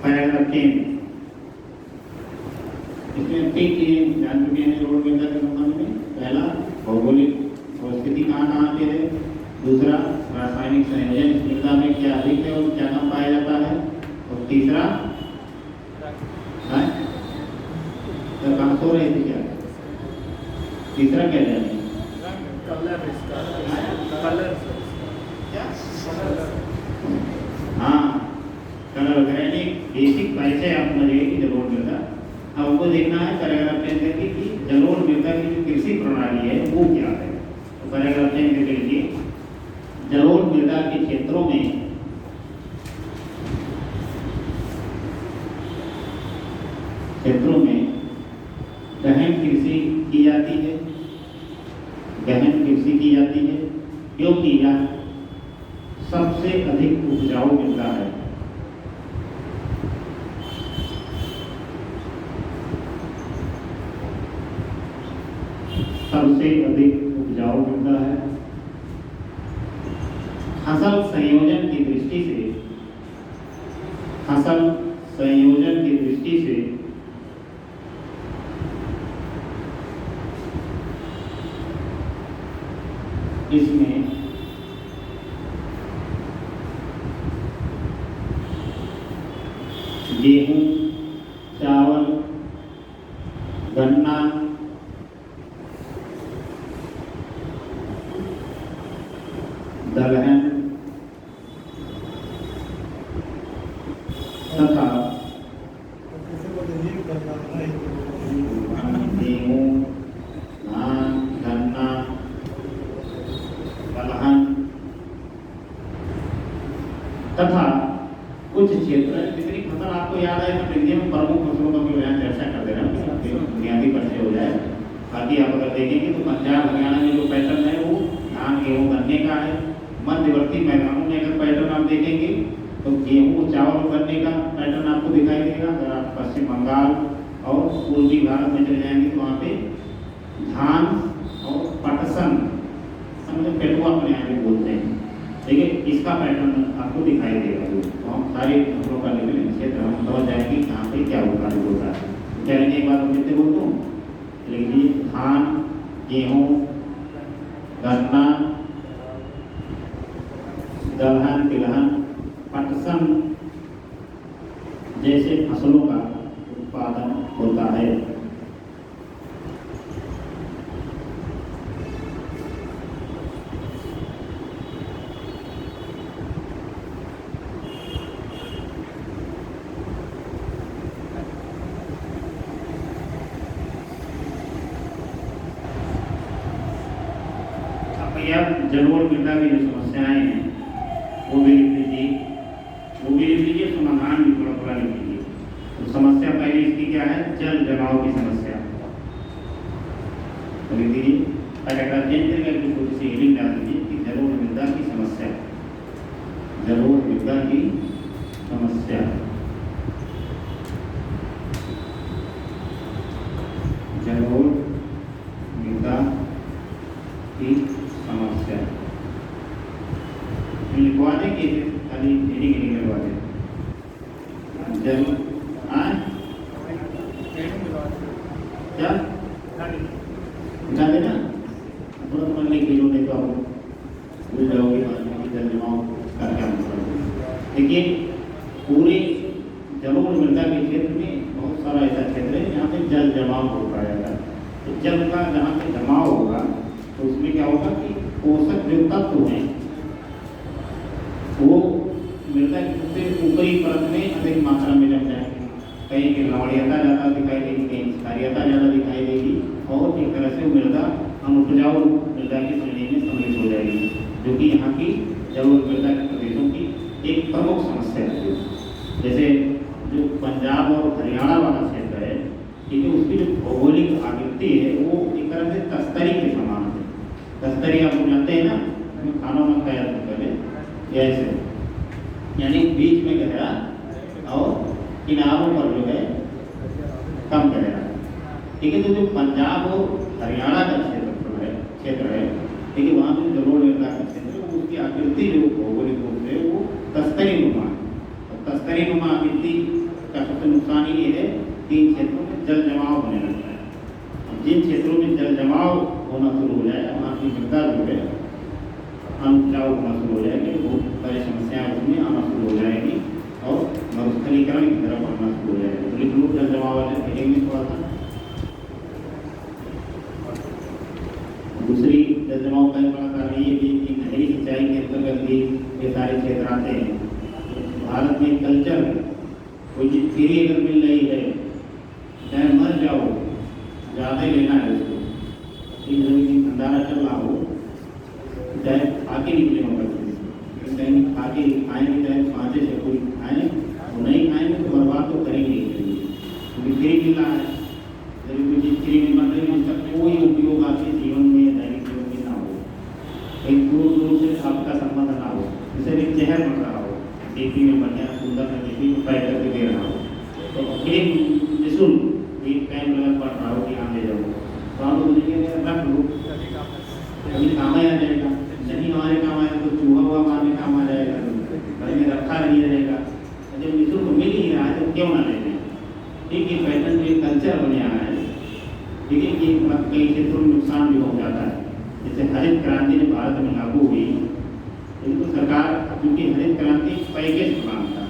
पैराग्राफ 3 इसमें 3 चीजें जान चुके हैं जलोढ़ मृदा के संबंध में। पहला, भौगोलिक अवस्थिति कहाँ पे है। दूसरा, रासायनिक संयोजन इस मृदा में क्या अधिक है और क्या कम पाया जाता है। और तीसरा, तो कहाँ सो रहे थे क्या? तीसरा क्या जाने? कलर यानी बेसिक परिचय आपको लगेगी जलोढ़ मृदा। अब हमको देखना है पैराग्राफ 10 कि जलोढ़ मृदा की जो कृषि प्रणाली है वो क्या है। तो पैराग्राफ 10 के लिए जलोढ़ मृदा के क्षेत्रों में गहन कृषि की जाती है क्योंकि यह सबसे अधिक उपजाऊ मृदा है। फसल संयोजन की दृष्टि से इसमें गेहूं, चावल, गन्ना, दलहन तथा गेहूं, धान, गन्ना, दलहन तथा कुछ क्षेत्र जितनी फसल आपको याद है तो हिंदी में प्रमुख फसलों का मैं चर्चा कर दे रहा हूँ, बुनियादी परिचय हो जाए। बाकी आप अगर देखेंगे तो पंजाब हरियाणा में जो पैटर्न है वो धान, गेहूं, गन्ने का है। मध्यवर्ती मैदानों में अगर पैटर्न आप देखेंगे तो गेहूं, चावल, गन्ने का पैटर्न आपको दिखाई देगा। अगर आप पश्चिम बंगाल और पूर्वी भारत में चले जाएंगे तो वहाँ पे धान और पटसन, पेटुआ अपने यहाँ पे बोलते हैं, ठीक है, इसका पैटर्न आपको दिखाई देगा। तो हम सारे फसलों का लेवल क्षेत्र हम समझ जाएंगे कहाँ पे क्या उत्पादित होता है। चलिए एक बार हम कितने बोलते हूँ, लिखिए धान, गेहूँ, गन्ना, दलहन, तिलहन, पटसन जैसे फसलों का उत्पादन होता है। जलोढ़ मृदा की जो समस्याएं हैं वो भी लिख लीजिए, समाधान भी थोड़ा थोड़ा लिख लीजिए। तो समस्या पहले इसकी क्या है, जल जमाव की समस्या तो लिख दीजिए। पैराग्राफ चेंज करके थोड़ी सी हेडिंग डाल दीजिए कि जलोढ़ मृदा की समस्या, जलोढ़ मृदा की समस्या, जलोढ़ मृदा की समस्या लिखवा दें कि खाली हेडिंग लगवा दें। जल क्या बता देना, थोड़ा थोड़ा लिख लो, नहीं तो आप भूल जाओगे बाद में कि जल जमाव का क्या मतलब। देखिए पूरे जलोढ़ मृदा के क्षेत्र में बहुत सारा ऐसा क्षेत्र है जहाँ पे जल जमाव हो पाएगा। तो जल का जहाँ पे जमाव होगा तो उसमें क्या होगा कि पोषक जो तत्व हैं वो मृदा की सबसे ऊपरी परत में अधिक मात्रा में जम जाएंगे। कहीं की लवणीयता ज़्यादा दिखाई देगी, कहीं क्षारीयता ज़्यादा दिखाई देगी और एक तरह से मृदा अनुपजाऊ मृदा की श्रेणी में सम्मिलित हो जाएगी, जो कि यहाँ की जलोढ़ मृदा के प्रदेशों की एक प्रमुख समस्या है। जैसे जो पंजाब और हरियाणा वाला क्षेत्र है, ठीक है, उसकी जो भौगोलिक आकृति है वो एक तरह से तस्तरी के समान है। तस्तरी आप जानते हैं ना, खानों में खाया था पहले, ऐसे यानी बीच में गहरा और किनारों पर जो है कम गहरा। ठीक है, तो जो पंजाब और हरियाणा का क्षेत्र है, ठीक है, वहाँ पे जलोढ़ मृदा का क्षेत्र है, उसकी आकृति जो भौगोलिक रूप से वो तस्तरी नुमा है। और तस्तरी नुमा आकृति का सबसे नुकसान ये है कि इन क्षेत्रों में जल जमाव होने लगता है। जिन क्षेत्रों में जल जमाव होना शुरू हो जाए वहाँ की मृदा जो है अनुपजाऊ होना शुरू हो जाएगी, बहुत सारी समस्याएं उसमें आना शुरू हो जाएगी और मरुस्थलीकरण की तरफ बढ़ना शुरू हो जाएगा। तो लिख जल जमाव वाले हेडिंग में थोड़ा सा दूसरी जल जमाव का बड़ा कारण ये भी कि नहरी सिंचाई के अंतर्गत भी ये सारे क्षेत्र आते हैं। भारत में कल्चर कोई चीज फ्री अगर मिल रही है, चाहे मर जाओ, ज़्यादा ही लेना है उसको, अंदाजा चल रहा हो, चाहे आके निकले होगा, कहीं आके खाएंगे, चाहे सांचे से कोई खाएं और नहीं खाएंगे तो बर्बाद तो करेंगे ही करेंगे, क्योंकि फ्री मिल रहा है। यदि कोई चीज़ फ्री में बन रही है उसका कोई उपयोग आपके जीवन में, दैनिक जीवन में ना हो, कहीं दूर दूर से आपका संबंध ना हो, जैसे एक जहर बन रहा हो, डीपी में बढ़िया सुंदर में डीपी में पैक करके दे रहा हो, तो फिर निःशुल्क एक टाइम लगा पड़ रहा हो कि आने जाओ, तो हम लोग रख लो, कभी काम आ जाएगा, नहीं हमारे काम आएगा तो चूहा हुआ मारने काम आ जाएगा, घर में रखा नहीं रहेगा। जब निःशुल्क मिल ही रहा है तो क्यों ना लेना। ठीक है, पैटर्न में कल्चर बने आया है, ठीक है, कि कई क्षेत्रों में नुकसान भी हो जाता है। जैसे हरित क्रांति जब भारत में लागू हुई, तो सरकार, क्योंकि हरित क्रांति पैकेज प्लान था,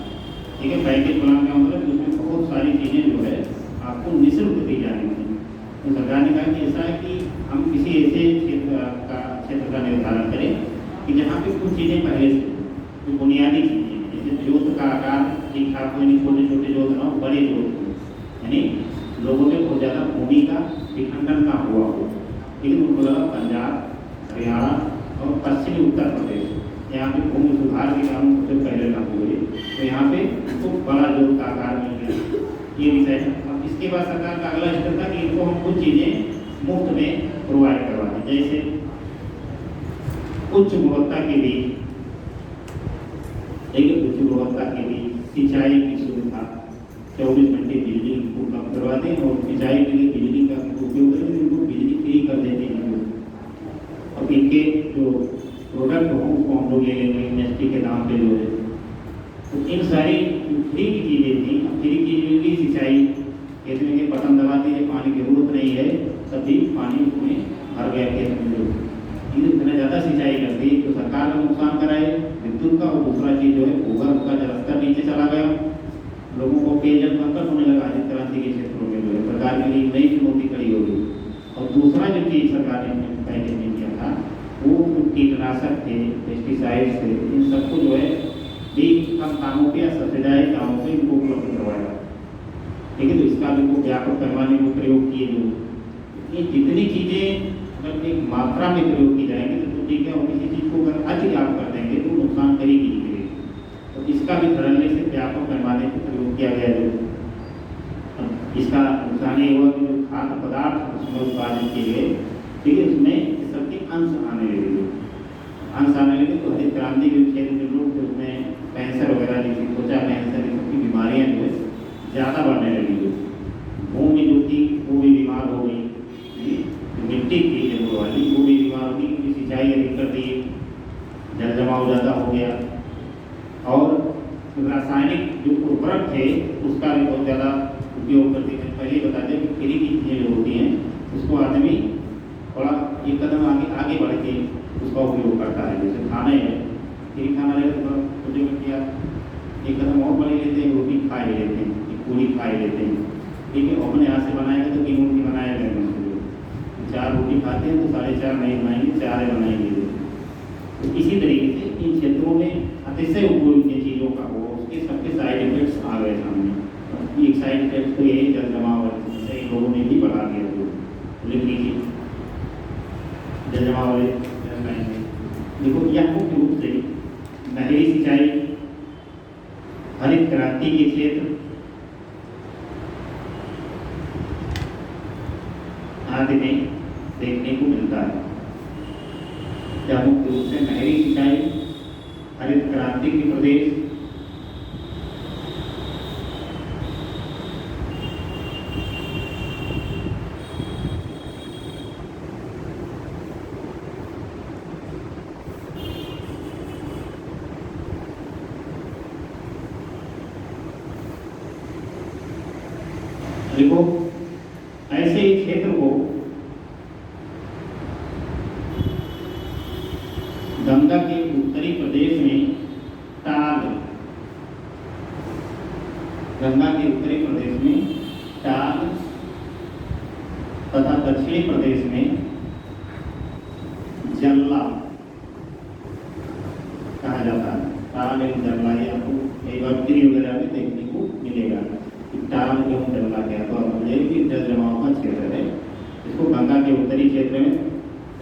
ठीक है, पैकेज प्लान का मतलब उसमें बहुत सारी चीज़ें जो है आपको निःशुल्क दी जानी थी। तो सरकार ने कहा कि ऐसा है कि हम किसी ऐसे क्षेत्र का निर्धारण करें कि जहाँ पे कुछ चीज़ें पहले से, जो बुनियादी चीज़ें, जैसे जोत का आकार ठीक ठाक हो, नहीं छोटे छोटे जोत ना हो, बड़े जोत हो, यानी लोगों में बहुत ज़्यादा भूमि का विखंडन ना हुआ हो। लेकिन उनको लगा पंजाब, हरियाणा और पश्चिमी उत्तर प्रदेश, यहाँ पे भूमि सुधार के कानून सबसे पहले लागू हुए, तो यहाँ पे तो बड़ा जोत का आकार मिल गया, ये विषय है। अब इसके बाद सरकार का अगला स्टेप था कि इनको हम कुछ चीज़ें मुफ्त में प्रोवाइड करवा दें, जैसे उच्च गुणवत्ता के लिए, उच्च गुणवत्ता के लिए सिंचाई की सुविधा, 24 घंटे बिजली को उपलब्ध करवा दें और सिंचाई के लिए बिजली का उपयोग करें, तो इनको बिजली फ्री कर देते हैं। और इनके जो प्रोडक्ट हों उसको हम लोग बोर ले लेंगे इंडस्ट्री के नाम पे जो है। तो इन सारी फ्री की चीज़ें थी। फ्री की भी सिंचाई खेत में के बटन दबा दीजिए, पानी की जरूरत नहीं है, तभी पानी उसमें भर गया खेत में। जो ये इतना ज़्यादा सिंचाई कर दी तो सरकार का नुकसान कराए विद्युत का, और दूसरा चीज़ जो है भूगर्भ का जलस्तर नीचे चला गया, लोगों को पेयजल संकट होने लगा। हरित क्रांति के क्षेत्रों में जो है सरकार के लिए नई चुनौती खड़ी हो गई। और दूसरा जो चीज़ सरकार ने पैकेज में किया था वो कीटनाशक थे, पेस्टिसाइड्स थे, इन सबको जो है भी कम दामों पे या सब्सिडाइज दामों पे इनको उपलब्ध करवाया। ठीक है, तो इसका भी वो व्यापक पैमाने में प्रयोग किए। जो ये जितनी चीज़ें अगर एक मात्रा में प्रयोग की जाएंगी तो ठीक है, और किसी चीज़ को अगर अधिक आप कर देंगे तो नुकसान करेगी ही करेगी। तो इसका भी धड़ल्ले से व्यापक पैमाने पर प्रयोग किया गया। जो इसका नुकसान ये हुआ कि जो खाद्य पदार्थ उसमें उत्पादन किए गए, ठीक है, उसमें सबके अंश आने लगे। अंश आने लगे तो हरित क्रांति के क्षेत्र में लोग जो उसमें कैंसर वगैरह जैसी त्वचा कैंसर ये सबकी बीमारियाँ जो है ज़्यादा बढ़ने लगी। भूमि जो थी वो भी बीमार हो गई, मिट्टी की जरूर वाली वो भी बीमार होगी क्योंकि सिंचाई अधिक कर दी, जल जमाव ज़्यादा हो गया। और रासायनिक जो उर्वरक थे उसका भी बहुत ज़्यादा उपयोग करते हैं। पहले बता दें कि फ्री की चीज़ें जो होती हैं उसको आदमी थोड़ा एक कदम आगे बढ़ के उसका उपयोग करता है। जैसे खाना है, फ्री खाना रहेगा तो थोड़ा छोटे बच्चे आप एक कदम और बढ़ लेते हैं, रोटी खा ही लेते हैं, एक पूरी खा ही लेते हैं। ठीक है, अपने हाथ से बनाएगा तो 3 रोटी बनाएगा, 4 रोटी खाते हैं तो 4.5 नहीं बनाएंगे, 4 बनाएंगे। तो इसी तरीके से इन क्षेत्रों में अतिशय उपयोग की चीज़ों का हो, उसके सबके साइड इफेक्ट्स आ गए सामने। एक साइड इफेक्ट तो यही जल जमाव है, लोगों ने भी बढ़ा दिया। तो लिख लीजिए जल जमाव वाले देखो, यह मुख्य रूप से नहरी सिंचाई, हरित क्रांति के क्षेत्र आदि में देखने को मिलता है। यह मुख्य रूप से नहरी सिंचाई, हरित क्रांति के प्रदेश, देखो ऐसे ही क्षेत्र को गंगा के उत्तरी प्रदेश में टाल, गंगा के उत्तरी प्रदेश में टाल तथा दक्षिणी प्रदेश में जल्ला कहा जाता है। टाल एवं जल्ला ये आपको कई बार फ्री वगैरह में देखने को मिलेगा। टाल एवं जल्ला क्या, तो आप समझिए जल जमाव का क्षेत्र है। इसको गंगा के उत्तरी क्षेत्र में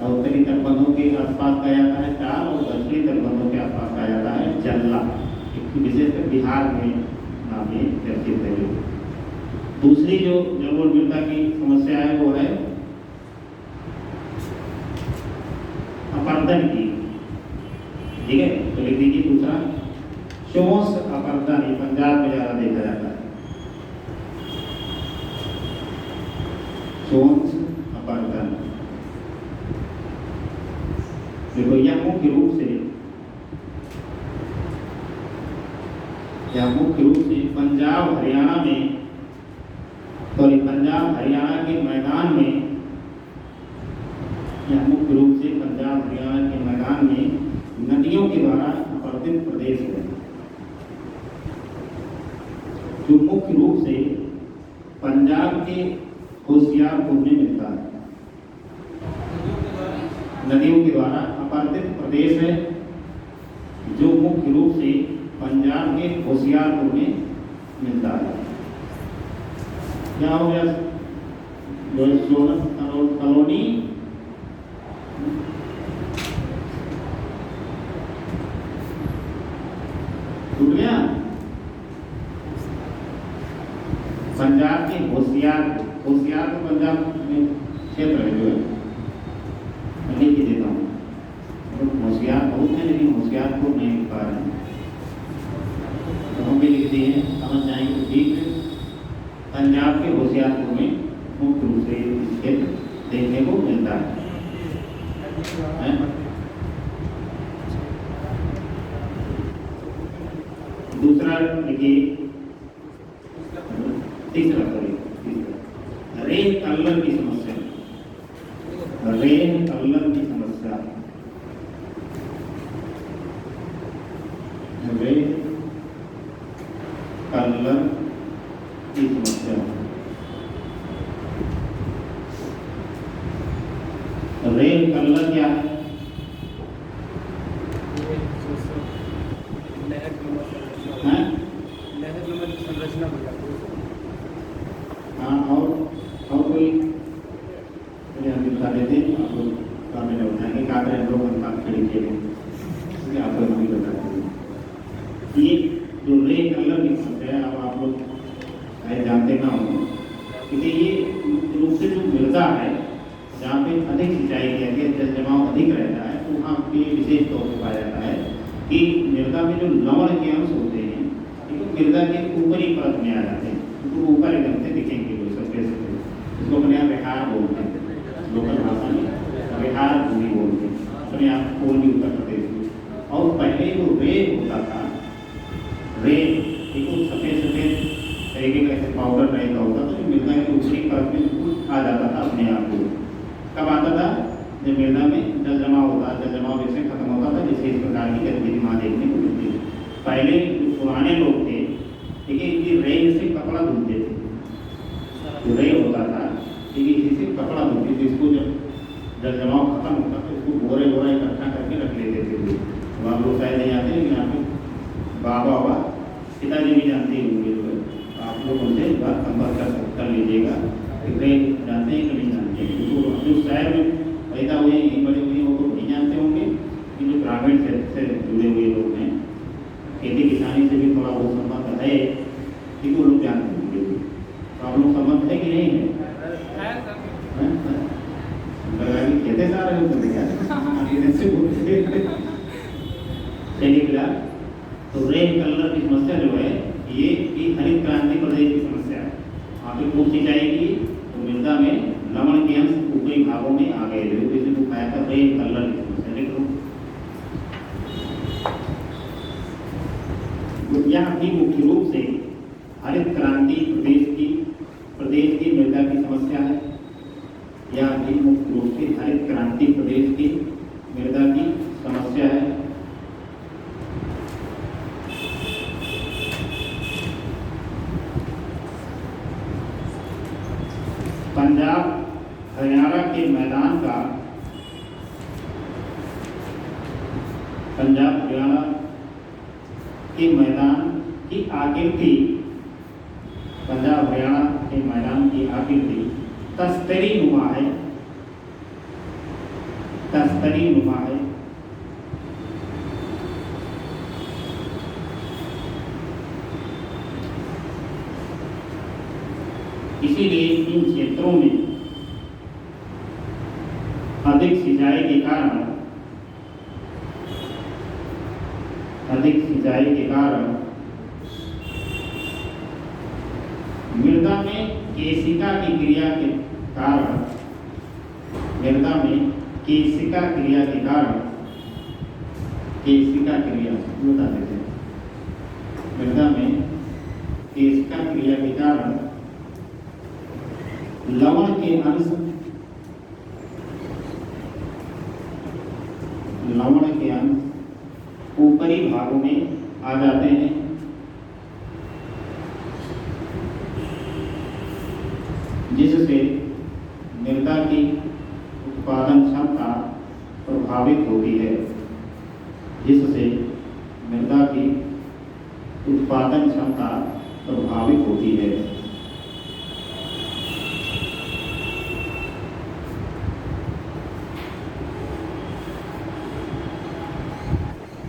उत्तरी तटबंधों के आसपास कहा जाता है टाल, और दक्षिणी तटबंधों के आसपास कहा जाता है जल्ला। विशेषकर बिहार में नाम ये चर्चित है। दूसरी जो जल विविधता की समस्या है वो है अपर्दन की। ठीक है, तो लिख दीजिए दूसरा शोष अपर्दन, ये पंजाब में ज़्यादा देखा जाता है। शोष अपर्दन देखो, यह मुख्य रूप से पंजाब हरियाणा में, सॉरी पंजाब हरियाणा के मैदान में, यह मुख्य रूप से पंजाब हरियाणा के मैदान में नदियों के द्वारा अपर्दित प्रदेश है, जो मुख्य रूप से पंजाब के होशियारपुर में मिलता है। नदियों के द्वारा अपर्दित प्रदेश है जो मुख्य रूप से पंजाब के होशियारपुर में मिलता है। क्या हो गया? कॉलोनी टूट गया। पंजाब के होशियारपुर पंजाब में क्षेत्र है जो है, मैं लिख देता हूँ। होशियार बहुत है लेकिन होशियारपुर नहीं लिख पा रहे हैं, तो हम भी लिख दिए, समझ जाएंगे ठीक है। पंजाब के होशियारपुर में मुख्य रूप से क्षेत्र देखने को मिलता है। लिखिए, तीसरा रेन कलर की समस्या, रेन कलर की समस्या, रेन कलर की समस्या। रेन कलर क्या है? संरचना हाँ, और कोई मुझे बता देते हैं, आपको काम में बताएंगे क्या करें लोग काम खड़े किए हैं, आपको हम भी बता देंगे। ये जो रेन कलर की समस्या है, अब आप लोग शायद जानते ना हो, क्योंकि ये रूप से जो मृदा है जहाँ पे अधिक सिंचाई की जाती है, जल जमाव अधिक रहता है, तो वहाँ पे विशेष तौर पर पाया जाता है कि मृदा में जो लवण के अंश होते हैं मृदा के ऊपरी परत में आ जाते हैं, तो ऊपर एकदम से दिखेंगे वो सरफेस पे, इसको अपने यहाँ विहार बोलते हैं, लोकल भाषा में विहार भूमि बोलते हैं, अपने यहाँ पूर्वी उत्तर प्रदेश में। और पहले जो रेत होता था, रेत एक सफ़ेद सफ़ेद तरीके का ऐसे पाउडर रहता होता था, जो मृदा के ऊपरी परत में आ जाता था अपने आप को। कब आता था? जब मृदा में जल जमाव होता, जल जमाव जैसे खत्म होता था, जैसे इस प्रकार की गतिविधि वहाँ देखने को मिलती है। पहले जो पुराने लोग थे, ठीक है, इनकी रेत से कपड़ा धुलते थे, जो रेत होता था, ठीक है, इसी से कपड़ा धुलते थे। इसको जब जल जमाव खत्म होता तो इसको बोरे इकट्ठा करके रख लेते थे। अब आप लोग शायद नहीं आते, लेकिन यहाँ पे बाबा पिताजी भी जानते होंगे, जो आप लोग उनसे बात संपर्क कर लीजिएगा। रेत जानते हैं कि नहीं जानते हैं? तो जो शहर में पैदा हुए यहीं बड़े हुए वो तो नहीं जानते होंगे, कि जो ग्रामीण क्षेत्र से जुड़े हुए लोग हैं, खेती किसानी से भी थोड़ा बहुत संबंध है, कि वो लोग जानते होंगे। तो आप लोग संबंध है कि नहीं है? कहते सारे लोग चलिए फिलहाल तो रेन कलर की समस्या जो है ये हरित क्रांति प्रदेश की समस्या है। वहाँ पे खूब सिंचाई की तो मृदा में लवण के अंश ऊपरी भागों में आ गए थे, इसे को पाया था रेन कलर की समस्या। लिख लो, यह भी मुख्य रूप से हरित क्रांति प्रदेश की मृदा की समस्या है। यह भी मुख्य रूप से हरित क्रांति प्रदेश की मृदा की समस्या है। पंजाब हरियाणा के मैदान का, पंजाब हरियाणा के मैदान की आकृति, पंजाब हरियाणा के मैदान की आकृति तस्तरी नुमा है, तस्तरी नुमा है। इसीलिए इन क्षेत्रों में अधिक सिंचाई के कारण मृदा में केशिका की क्रिया के कारण, मृदा में केशिका क्रिया के कारण, केशिका क्रिया बता देते हैं, मृदा में केशिका क्रिया के कारण लवण के अंश ऊपरी भागों में आ जाते हैं, जिससे मृदा की उत्पादन क्षमता प्रभावित होती है, जिससे मृदा की उत्पादन क्षमता प्रभावित होती है।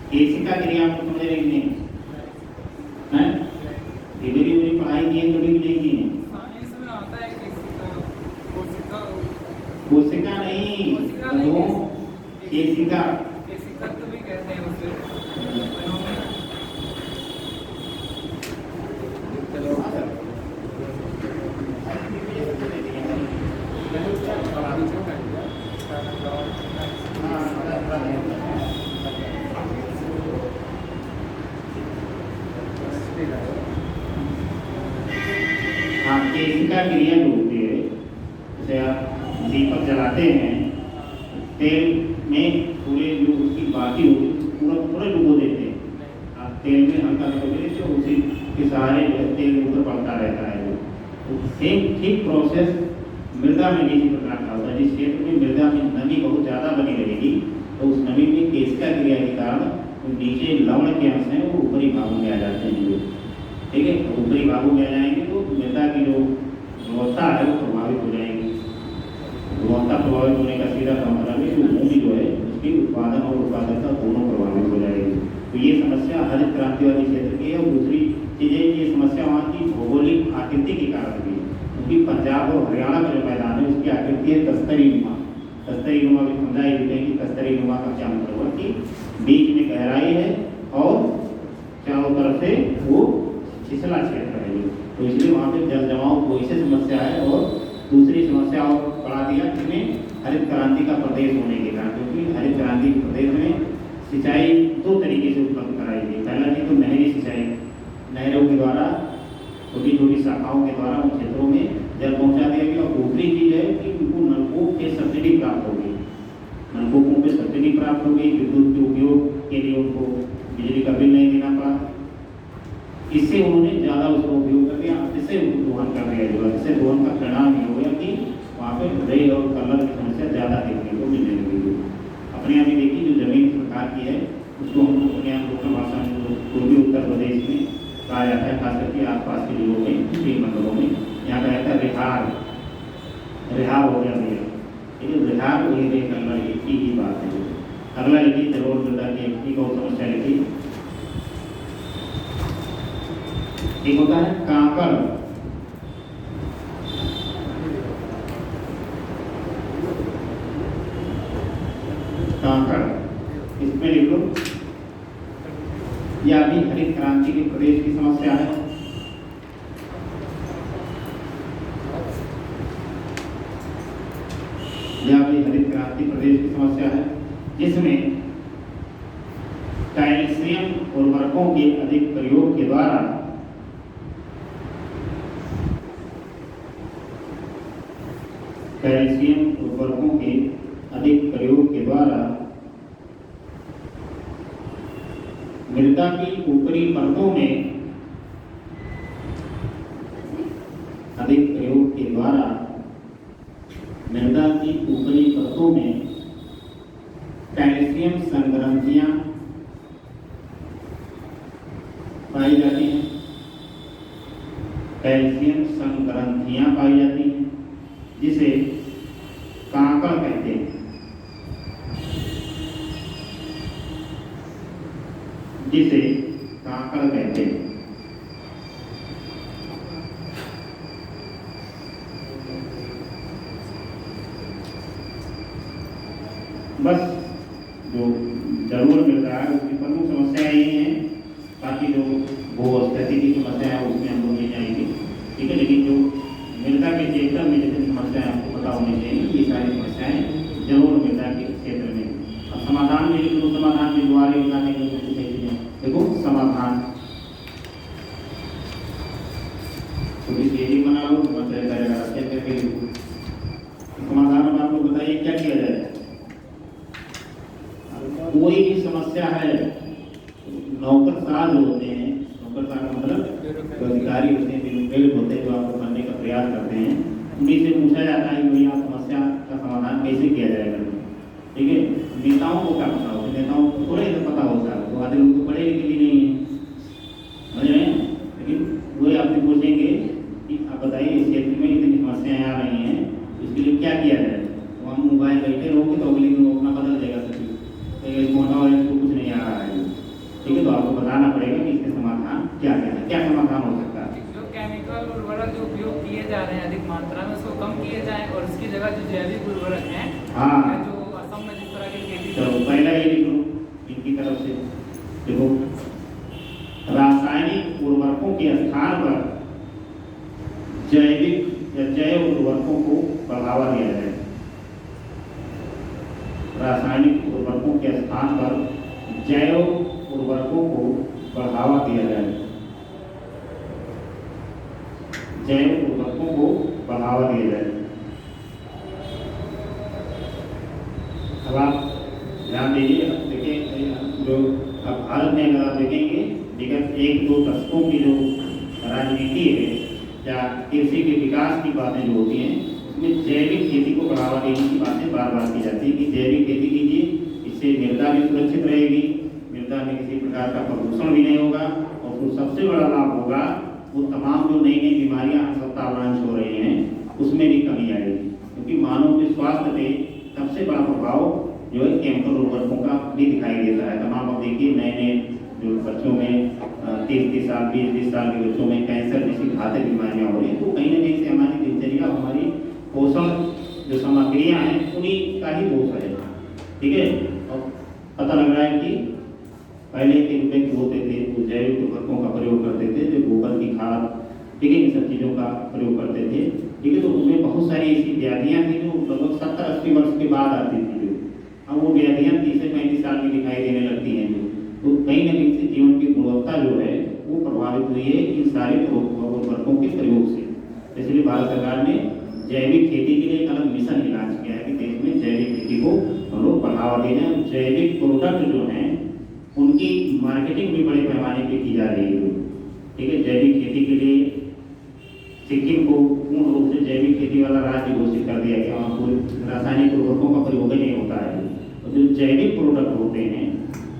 केशिका क्रिया आपको समझ रही नहीं है? मेरी पढ़ाई की है कभी भी नहीं की है। कोशिका नहीं, केशिका तो भी कहते हैं उसे। हाँ, केशिका क्रिया जो होती है, जैसे आप दीपक जलाते हैं, तेल में पूरे जो उसकी बाकी होती है पूरा पूरा डुबो देते हैं। आप तेल में हल्का सा डुबो देते हो, उसी के सहारे जो है तेल ऊपर पड़ता रहता है। तो सेम ठीक प्रोसेस मृदा में भी इसी प्रकार का होता है। जिस क्षेत्र में मृदा में नमी बहुत ज़्यादा बनी रहेगी, तो उस नमी में केशिका क्रिया के कारण नीचे लवण के अंश हैं वो ऊपरी भागों में आ जाते हैं। ठीक है, ऊपरी भागों में आ जाएंगे तो मृदा की जो गुणवत्ता है वो प्रभावित हो जाएगी। गुणवत्ता प्रभावित होने का सीधा सा मतलब है कि भूमि जो है उसकी उत्पादन और उत्पादकता दोनों प्रभावित हो जाएगी। तो ये समस्या हरित क्रांति वाले क्षेत्र की है। और दूसरी चीज़ है, ये समस्या वहाँ की भौगोलिक आकृति के कारण भी है, क्योंकि पंजाब और हरियाणा का जो मैदान है उसकी आकृति है तस्तरी नुमा। तस्तरी नुमा भी समझा ही देते हैं कि तस्तरी नुमा का क्या मतलब हुआ कि बीच में गहराई है और चारों तरफ से वो छिछला क्षेत्र है। तो इसलिए वहाँ पे जल जमाव को ऐसे समस्या है। और दूसरी समस्या और बढ़ा दिया जिसमें हरित क्रांति का प्रदेश होने के कारण, क्योंकि हरित क्रांति के प्रदेश में सिंचाई दो तरीके से उपलब्ध कराई गई। पहला चीज़ तो नहरी सिंचाई, नहरों के द्वारा छोटी छोटी शाखाओं के द्वारा उन क्षेत्रों में जल पहुँचा दिया गया। और दूसरी चीज़ है कि उनको नलकूप के सब्सिडी प्राप्त हो गई, नलकूपों पर सब्सिडी प्राप्त हो गई, विद्युत के उपयोग के लिए उनको बिजली का बिल नहीं देना पड़ा। इससे उन्होंने ज़्यादा उसका उपयोग कर दिया, इससे दोहन कर दिया जो इससे दोहन का परिणाम ये हो गया कि वहाँ पे रेल और कलर की समस्या ज़्यादा देखने को मिलने लगी। अपने यहाँ भी देखिए जो जमीन सरकार की है उसको हम अपने यहाँ लोकल भाषा में पूर्वी उत्तर प्रदेश में कहा जाता है, खास करके आसपास के जिलों में, तीन मंडलों में यहाँ का रहता है रिहार। रिहार हो गया भैया, ठीक है, रिहार हो गई कलर की ही बात है। अगला लिखिए जरूर मृदा की एक और समस्या लिखिए। एक होता है कांकड़। कांकड़ इसमें लिख लो, यह भी हरित क्रांति के प्रदेश की समस्या है। यह भी हरित क्रांति प्रदेश की समस्या है, जिसमें कैल्शियम उर्वरकों के अधिक प्रयोग के द्वारा कैल्शियम उर्वरकों के अधिक प्रयोग के द्वारा मृदा की ऊपरी परतों में अधिक प्रयोग के द्वारा मृदा की ऊपरी परतों में कैल्शियम संग्रंथियां पाई जाती हैं। कैल्शियम संग्रंथियां पाई जाती हैं जिसे कांकड़ कहते हैं। जिसे कांकड़ कहते हैं। बस जो जरूर मिल रहा है उसकी प्रमुख समस्या यही है। बाकी जो भूस्थिति की समस्या है उसमें हम लोग ले जाएंगे, ठीक है। लेकिन जो मृदा के क्षेत्र में जितनी समस्याएं आपको पता होनी चाहिए, ये सारी समस्याएं जरूर मृदा के क्षेत्र में। अब समाधान में लिखो, समाधान में द्वारे बताने की देखो समाधान थोड़ी सी बना लो, समाधान में आपको बताइए क्या किया जाए। कोई भी समस्या है, नौकरशाह जो होते हैं, नौकरशाह का मतलब जो अधिकारी होते हैं, बेरोजगार होते हैं, जो आपको करने का प्रयास करते हैं, उन्हीं से पूछा जाता है कि भैया समस्या का समाधान कैसे किया जाएगा, ठीक है। नेताओं को क्या पता होता है, नेताओं को थोड़ा ही पता होता है, तो आधे लोग तो पढ़े लिखे भी नहीं है, समझ रहे हैं। लेकिन वही आपसे पूछेंगे कि आप बताइए इस क्षेत्र में इतनी समस्याएं आ रही हैं, इसके लिए क्या किया जाए। तो हम मोबाइल बैठे रहोगे तो अगले दिन अपना बदल देगा सचिव, मोटा वाले को कुछ नहीं आ रहा है, ठीक है। तो आपको बताना पड़ेगा कि इसके समाधान क्या क्या है, क्या समाधान हो सकता है। जो केमिकल उर्वरक जो उपयोग किए जा रहे हैं अधिक मात्रा में, उसको कम किए जाए और इसकी जगह जो जैविक उर्वरक हैं, हाँ, जो असम में जिस तरह की खेती, तो पहला ये लिख लो इनकी तरफ से। देखो, रासायनिक उर्वरकों के स्थान पर जैविक या जैव उर्वरकों को बढ़ावा दिया जाए। रासायनिक उर्वरकों के स्थान पर जैव उर्वरकों को बढ़ावा दिया जाए। जैव उर्वरकों को बढ़ावा दिया जाए। अब आप ध्यान दीजिए, देखिए जो अब भारत में अगर आप देखेंगे विगत 1-2 दशकों की जो राजनीति है या कृषि के विकास की बातें जो होती हैं, उसमें जैविक खेती को बढ़ावा देने की बातें बार बार की जाती है कि जैविक खेती कीजिए, इससे मृदा भी सुरक्षित रहेगी, मृदा में किसी प्रकार का प्रदूषण भी नहीं होगा, और जो सबसे बड़ा लाभ होगा वो तमाम जो नई नई बीमारियां सत्तावलांच हो रही हैं उसमें भी कमी आएगी, क्योंकि मानव के स्वास्थ्य पे सबसे बड़ा प्रभाव जो है केमिकल उर्वरकों का भी दिखाई देता है। तमाम अब देखिए नए नए जो बच्चों में 30 साल 20 साल के बच्चों में कैंसर जैसी घातक बीमारियां हो रही हैं, तो कहीं ना कहीं से हमारी दिनचर्या, हमारी पोषण जो सामग्रियां हैं उन्हीं का ही दोष है। ठीक है, और पता लग रहा है कि पहले के व्यक्ति होते थे वो जैविक उर्वरकों का प्रयोग करते थे, जो गोबर की खाद, ठीक है, इन सब चीज़ों का प्रयोग करते थे। ठीक है, तो उसमें बहुत सारी ऐसी व्याधियाँ थी जो लगभग 70-80 वर्ष के बाद आती थी, जो अब वो व्याधियाँ 30 से 35 साल में दिखाई देने लगती हैं। जो तो कहीं ना कहीं से जीवन की गुणवत्ता जो है वो प्रभावित हुई है इन सारे उर्वरकों के प्रयोग से। इसलिए भारत सरकार ने जैविक खेती के लिए एक अलग मिशन लॉन्च किया है कि देश में जैविक खेती को हम लोग बढ़ावा देना, जैविक प्रोडक्ट जो हैं उनकी मार्केटिंग भी बड़े पैमाने पे की जा रही है। ठीक है, जैविक खेती के लिए सिक्किम को पूर्ण रूप से जैविक खेती वाला राज्य घोषित कर दिया गया, वहाँ कोई रासायनिक उर्वरकों का प्रयोग नहीं होता है। और जो जैविक प्रोडक्ट होते हैं,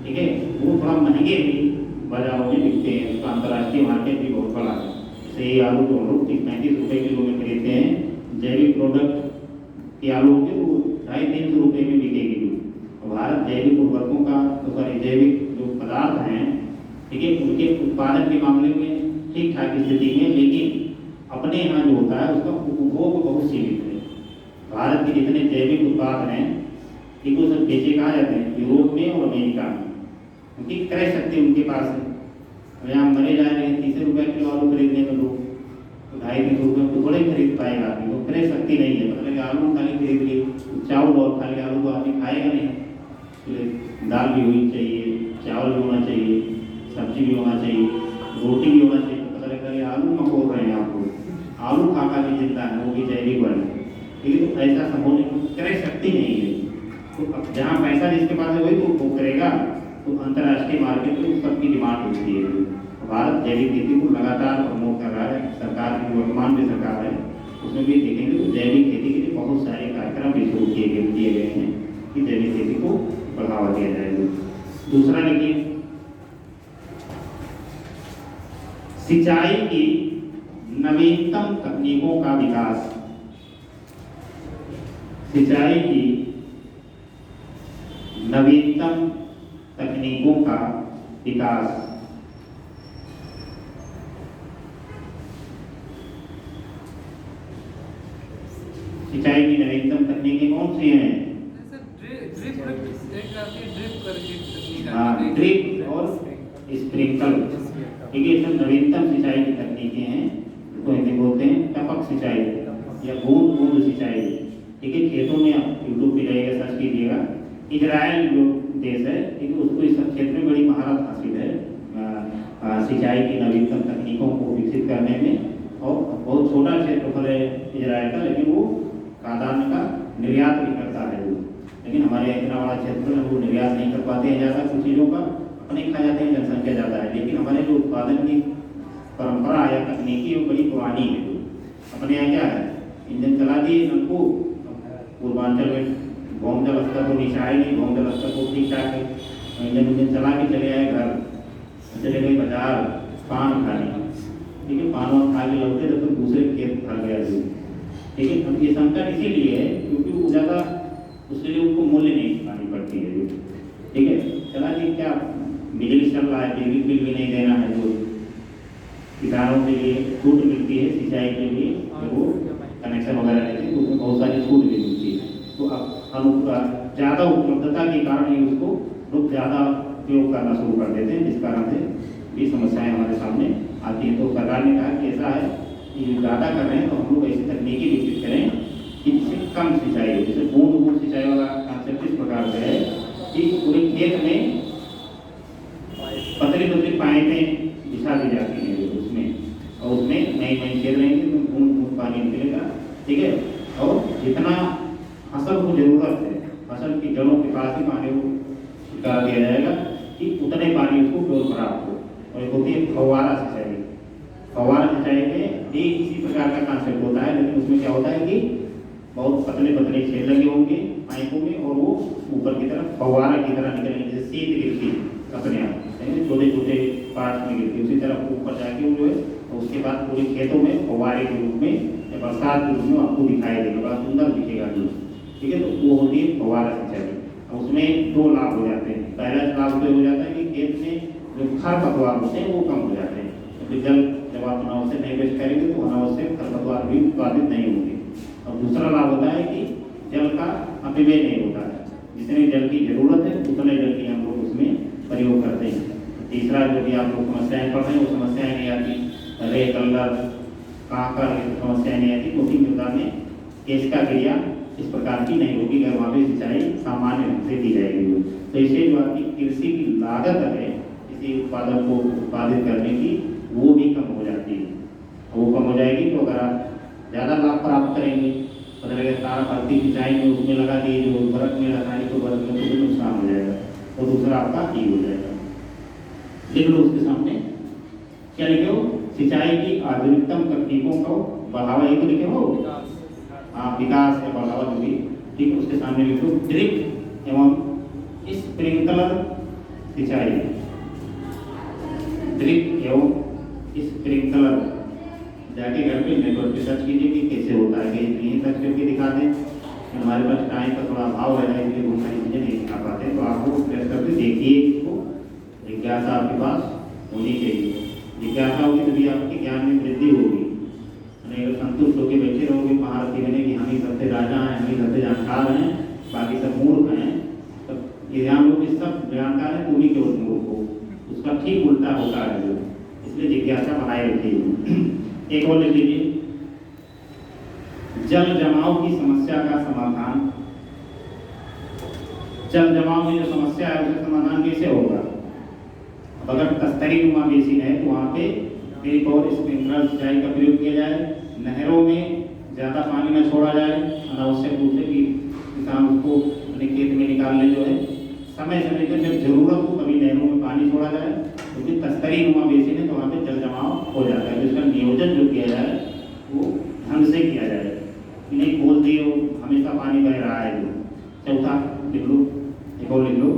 ठीक है, वो थोड़ा महंगे भी बाजारों में बिकते हैं, उसका अंतर्राष्ट्रीय मार्केट भी बहुत बड़ा है। जैसे ये आलू जो हम लोग 35 रुपये किलो में खरीदते हैं, जैविक प्रोडक्ट के आलू होंगे वो 250-300 रुपये में बिकेगी। और भारत जैविक उर्वरकों का जैविक जो पदार्थ हैं, ठीक है, उनके उत्पादन के मामले में ठीक ठाक स्थिति में, लेकिन अपने यहाँ जो होता है उसका उपभोग बहुत सीमित है। भारत के जितने जैविक उत्पाद हैं ठीक वो सब बेचे कहाँ जाते हैं, यूरोप में और अमेरिका में, क्योंकि क्रय शक्ति उनके पास है। और यहाँ मरे जा रहे हैं 30 रुपये किलो आलू खरीदने में लोग, तो 250-300 रुपये तो थोड़े खरीद पाएगा आदमी, तो क्रय शक्ति नहीं है। मतलब आलू खाली खरीद लिए, चावल और खाली आलू को आदमी खाएगा नहीं, तो दाल भी होनी चाहिए, चावल भी होना चाहिए, सब्जी भी होना चाहिए, रोटी भी होना चाहिए। पता लगा ये आलू मकोड़ रहे हैं आपको, आलू खा खा के जिंदा है, वो भी जैविक वाले। ठीक है, तो ऐसा सब होने की क्रय शक्ति नहीं है। तो अब जहाँ पैसा जिसके पास है वही तो वो करेगा, तो अंतर्राष्ट्रीय मार्केट में सबकी डिमांड होती है। भारत जैविक खेती को लगातार प्रमोट कर रहा है, सरकार की वर्तमान में सरकार है उसमें भी देखेंगे तो जैविक खेती के लिए बहुत सारे कार्यक्रम भी शुरू किए गए हैं कि जैविक खेती को बढ़ावा दिया जाएगा। दूसरा देखिए, सिंचाई की नवीनतम तकनीकों का विकास। सिंचाई की नवीनतम तकनीकों का विकास। सिंचाई की नवीनतम तकनीकें कौन सी हैं? हाँ, ड्रिप और स्प्रिंकल। ठीक है, सब नवीनतम सिंचाई की तकनीकें हैं, तो इन्हें बोलते हैं टपक सिंचाई या बूंद बूंद सिंचाई। ठीक है, खेतों में आप यूट्यूब पे जाइएगा, सर्च कीजिएगा, इजराइल जो देश है, ठीक है, उसको इस क्षेत्र में बड़ी महारत हासिल है सिंचाई की नवीनतम तकनीकों को विकसित करने में। और बहुत छोटा क्षेत्रफल है इजराइल का, लेकिन वो खाद्यान्न का निर्यात भी करता है वो। लेकिन हमारे इतना बड़ा क्षेत्र में वो निर्यात नहीं कर पाते हैं ज़्यादा कुछ चीज़ों का, अपने खा जाते हैं, जनसंख्या ज़्यादा है। लेकिन हमारे जो उत्पादन की परंपरा या तकनीकी वो बड़ी पुरानी है। अपने यहाँ क्या है, इंजन चला दिए नलको, पूर्वांचल में भौमजल स्तर तो नीचा है नहीं, भौमजल स्तर तो ठीक ठाक है, इंजन चला के चले आए घर, चले गए बाजार पान खाने। ठीक है, पान वान खा के लौटे जब तक दूसरे खेत भर गया। ठीक है, अब ये संकट इसीलिए है क्योंकि वो ज़्यादा उसके लिए उनको मूल्य नहीं चुकानी पड़ती है। ठीक है, चला जी क्या बिजली चल रहा है, बिजली बिल भी नहीं देना है, जो किसानों के लिए छूट मिलती है सिंचाई के लिए, वो कनेक्शन वगैरह लेते हैं तो उसमें बहुत सारी छूट भी मिलती है। तो अब ज़्यादा उपलब्धता के कारण ही उसको लोग ज़्यादा उपयोग करना शुरू कर देते हैं, जिस कारण से ये समस्याएं हमारे सामने आती हैं। तो सरकार ने कहा कि ऐसा है कि ज़्यादा कर रहे हैं तो हम लोग ऐसी तकनीकी विकसित करें कि जिससे कम सिंचाई हो। जैसे बूंद बूंद सिंचाई वाला कॉन्सेप्ट इस प्रकार से है कि पूरे खेत में पतली पतली पाइपें बिछा दी जाती हैं उसमें, और उसमें नई नई खेत रहेंगे तो ठीक है। और जितना फसल को जरूरत है, फसल की जड़ों के पास ही पानी को छिड़का दिया जाएगा कि उतने पानी उसको केवल प्राप्त हो। और एक होती है फव्वारा सिंचाई। फव्वारा सिंचाई में भी इसी प्रकार का कॉन्सेप्ट होता है, लेकिन उसमें क्या होता है कि बहुत पतले पतले छेद लगे होंगे पाइपों में और वो ऊपर की तरफ फव्वारा की तरह निकलेंगे, जैसे सीध गिरती अपने आप छोटे छोटे पार्ट में गिरती, उसी तरफ ऊपर जाके वो जो है, और उसके बाद पूरे खेतों में फव्वारे के रूप में या बरसात के रूप में आपको दिखाई देगा, बड़ा सुंदर दिखेगा जो, ठीक है। तो वो होती है फव्वारा सिंचाई। उसमें दो लाभ हो जाते हैं। पहला लाभ तो हो जाता है कि खेत में जो खरपतवार होते हैं वो कम हो जाते हैं, क्योंकि जल जब आप अनावश्यक नहीं वेस्ट करेंगे तो अनावश्यक खरपतवार भी उत्पादित नहीं होंगे। और दूसरा लाभ होता है कि जल का अपव्यय नहीं होता है, जितने जल की जरूरत है उतने जल की हम लोग उसमें प्रयोग करते हैं। तीसरा जो भी आप लोग समस्याएं पढ़ रहे हैं वो समस्याएं नहीं आती, रे कलर कांकर समस्याएं नहीं आती, क्योंकि मृदा में केशिका क्रिया इस प्रकार की नहीं होगी अगर वहाँ पे सिंचाई सामान्य रूप से दी जाएगी। तो इससे जो आपकी कृषि की लागत है किसी उत्पादन को उत्पादित करने की, वो भी कम हो जाती है। वो कम हो जाएगी तो अगर आप ज़्यादा लाभ प्राप्त करेंगे, मतलब अगर तारा फलती सिंचाई में उसमें लगा दिए जो बर्फ में रासायनिक तो बर्फ में तो नुकसान हो जाएगा, और दूसरा आपका ठीक हो जाएगा। लिख लो उसके सामने क्या लिखे हो, सिंचाई की आधुनिकतम तकनीकों को बढ़ावा, एक लिखे हो हाँ, विकास या बढ़ावा जो भी, ठीक है। उसके सामने लिख लो ड्रिप एवं स्प्रिंकलर सिंचाई, ड्रिप एवं स्प्रिंकलर। जाके घर पे नेटवर्क पे सर्च कीजिए कि कैसे होता है, कहीं नहीं सर्च करके दिखा दें। हमारे पास टाइम का थोड़ा अभाव रहता है, इसलिए बहुत सारी चीज़ें नहीं दिखा पाते, तो आप लोग प्रेस करके देखिए इसको। जिज्ञासा आपके पास होनी चाहिए, जिज्ञासा होगी तभी आपके ज्ञान में वृद्धि होगी। अगर संतुष्ट होकर बैठे रहोगे महारथी बने कि हम ही सबसे राजा हैं, हम ही सबसे जानकार हैं, बाकी सब मूर्ख हैं, तब ये ध्यान लो कि सब जानकार हैं, तुम ही केवल मूर्ख हो। उसका ठीक उल्टा होता है जो, इसलिए जिज्ञासा बनाए रखिए। एक और लिख लीजिए, जल जमाव की समस्या का समाधान। जल जमाव की जो समस्या है उसका समाधान कैसे होगा? अगर तस्तरी नुमा बेसिन है तो वहाँ पे ड्रिप और स्प्रिंकलर सिंचाई का प्रयोग किया जाए। नहरों में ज़्यादा पानी न छोड़ा जाए अनावश्यक रूप से, कि किसान उसको अपने खेत में निकालने जो है समय समय पर जब जरूरत हो तभी नहरों में पानी छोड़ा जाए, क्योंकि तस्तरी नुमा बेसिन है तो वहाँ पे जल जमाव हो जाता है। जिसका नियोजन जो किया जाए वो ढंग से किया जाए, नहीं बोल दिए हो हमेशा पानी बह रहा है जो। चौथा लिख लो, एक और लिख लो,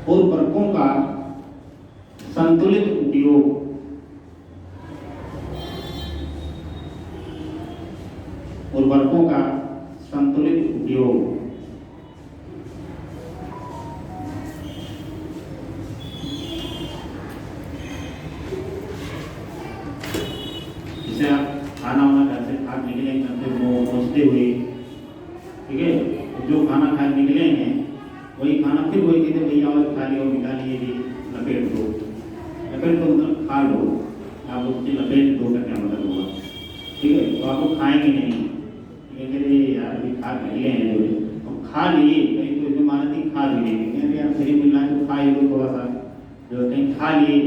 उर्वरकों का संतुलित उपयोग। उर्वरकों का संतुलित उपयोग। जैसे आप खाना वाना घर से खा निकले पहुँचते हुए, ठीक है, जो खाना खा निकले हैं वही खाना फिर वही कहते भैया और खा लिया और निकालिए जी, लपेट दो। लपेट दो मतलब खा लो, आप उसकी लपेट दो का क्या मतलब होगा, ठीक है। तो आप लोग खाएंगे नहीं, यार अभी खा निकले हैं जो, तो खा लिए कहीं तो इसमें माना थी खा भी नहीं, यार फ्री मिल रहा है तो खा ही लो थोड़ा सा, जो कहीं खा लिए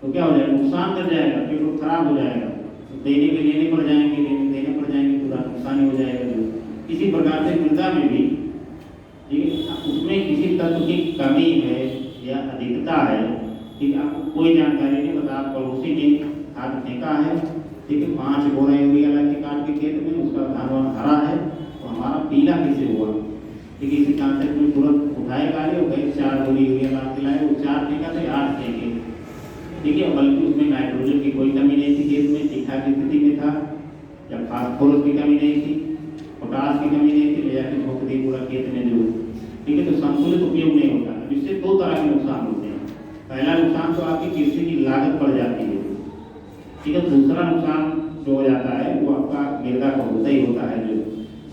तो क्या हो जाएगा, नुकसान कर जाएगा, पेट खराब हो जाएगा, तो देने के लेने पड़ जाएंगे, देने पड़ जाएंगे, पूरा नुकसान ही हो जाएगा जो। इसी प्रकार से मृदा में भी, ठीक है, उसमें किसी तत्व की कमी है या अधिकता है, ठीक है, आपको कोई जानकारी नहीं पता, आप पड़ोसी ने खाद फेंका है, ठीक है, 5 बोरा यूरिया ला के काट के खेत में, उसका धान हरा है तो हमारा पीला कैसे हुआ, ठीक है। इसी कॉन्सेप्ट में तुरंत उठाए गाड़ी और कहीं 4 बोरी यूरिया ला के लाए, वो 4 फेंका तो 8 फेंके, ठीक है। बल्कि उसमें नाइट्रोजन की कोई कमी नहीं थी, खेत में ठीक ठाक स्थिति में था, या फास्फोरस की कमी नहीं थी, पोटास की कमी नहीं थी, ले जाकर ठोक दी पूरा खेत में जो, ठीक है। तो संतुलित उपयोग नहीं होता है। इससे 2 तरह के नुकसान होते हैं। पहला नुकसान तो आपकी कृषि की लागत बढ़ जाती है, ठीक है। दूसरा नुकसान जो हो जाता है वो आपका मृदा का होता ही होता है जो।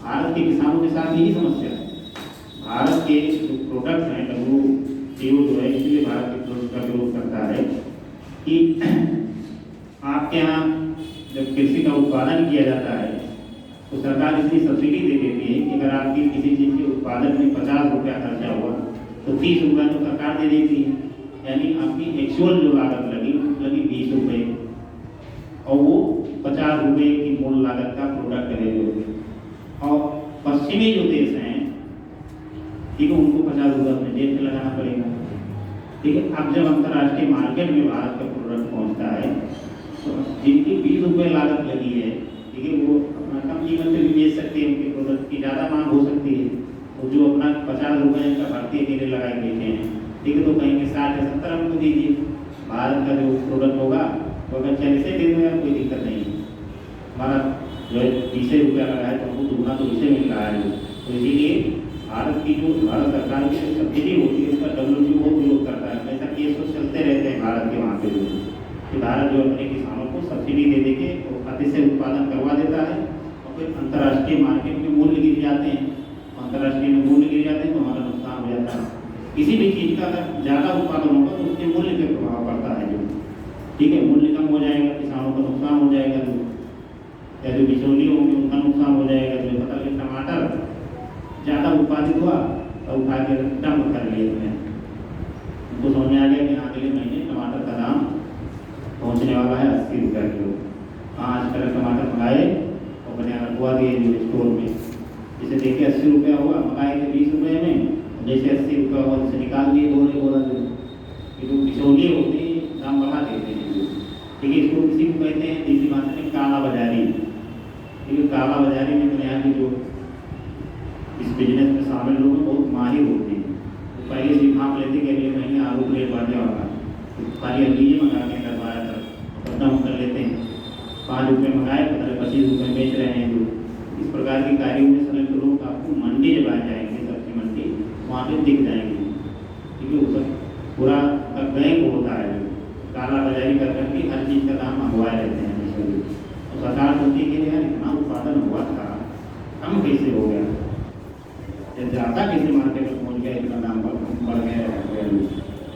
भारत के किसानों के साथ यही समस्या है। भारत के जो प्रोडक्ट हैं WTO जो है, इसलिए भारत के प्रोडक्ट का विरोध करता है कि आपके यहाँ जब कृषि का उत्पादन किया जाता है तो सरकार इसकी सब्सिडी दे देती है कि अगर आपकी किसी चीज़ के उत्पादन में 50 रुपया खर्चा हुआ तो 30 रुपया तो सरकार दे देती है, यानी आपकी एक्चुअल जो लागत लगी 20 रुपये, और वो 50 रुपये की मूल लागत का प्रोडक्ट है जो, और पश्चिमी जो देश हैं ठीक है उनको 50 रुपये अपने जेब में लगाना पड़ेगा। ठीक है, अब जब अंतर्राष्ट्रीय मार्केट में भारत का प्रोडक्ट पहुंचता है तो जिनकी 20 रुपये लागत लगी है ठीक है वो अपना कम कीमत पे भी बेच सकते हैं, उनके प्रोडक्ट की ज़्यादा मांग हो सकती है। और जो अपना 50 रुपये का भारतीय कीड़े लगा के बेचे हैं ठीक है तो कहेंगे 60 या 70 हमको दीजिए, भारत का जो प्रोडक्ट होगा तो अगर 40 दे देंगे कोई दिक्कत नहीं है, हमारा जो है 20 रुपया लगा है तो हमको दुगना तो इसे मिल रहा है। तो इसीलिए भारत की जो भारत सरकार की जो सब्सिडी होती है उसका WTO बहुत विरोध करता है। ऐसा केस तो चलते रहते हैं भारत के वहाँ पे जो कि भारत जो अपने किसानों को सब्सिडी दे दे के अतिशय उत्पादन करवा देता है और फिर अंतर्राष्ट्रीय मार्केट में मूल्य गिर जाते हैं, अंतर्राष्ट्रीय में मूल्य गिर जाते हैं तो हमारा नुकसान हो जाता है। किसी भी चीज़ का अगर ज़्यादा उत्पादन होगा तो उसके मूल्य पर प्रभाव पड़ता है जो ठीक है, मूल्य कम हो जाएगा, किसानों का नुकसान हो जाएगा, जो या जो बिचौलिए होंगे उनका नुकसान हो जाएगा। जो पता कि टमाटर ज़्यादा उत्पादित हुआ तो उठा के डंप कर लिए थे, उनको समझ में आ गया कि अगले महीने टमाटर का दाम पहुंचने वाला है 80 रुपये किलो। आज कल टमाटर मंगाए और बना रखवा दिए जो स्टोर में, जैसे देखिए 80 रुपया हुआ, मंगाए थे 20 रुपये में, जैसे 80 रुपया हुआ जैसे निकाल दिए बोरा जो बिचौलिए होते हैं दाम बढ़ा देते हैं। ठीक है, इसको किसी को कहते हैं देसी भाषा में काला बाजारी। ठीक है, काला बाजारी में दुनिया की जो इस बिजनेस में शामिल लोग बहुत माहिर होते हैं, तो पहले से भाप लेते कि अगले महीने आलू प्लेट बढ़ने वाला तो खाली अगली मंगा के करवाया था पता हम कर लेते हैं, 5 रुपये मंगाए 25 रुपये बेच रहे हैं। जो इस प्रकार के कार्यों में संयुक्त लोग आपको मंडी जब आ जाएंगे सब्जी मंडी वहाँ पे दिख जाएंगे। ठीक है, उस पूरा बैंक होता है काला बाजारी कर करके हर चीज़ का दाम मंगवाए रहते हैं। तो सरकार सोचती है कि यार इतना उत्पादन हुआ था कम कैसे हो गया, ज़्यादा कैसे मार्केट में पहुँच गया, इतना दाम बढ़ गया।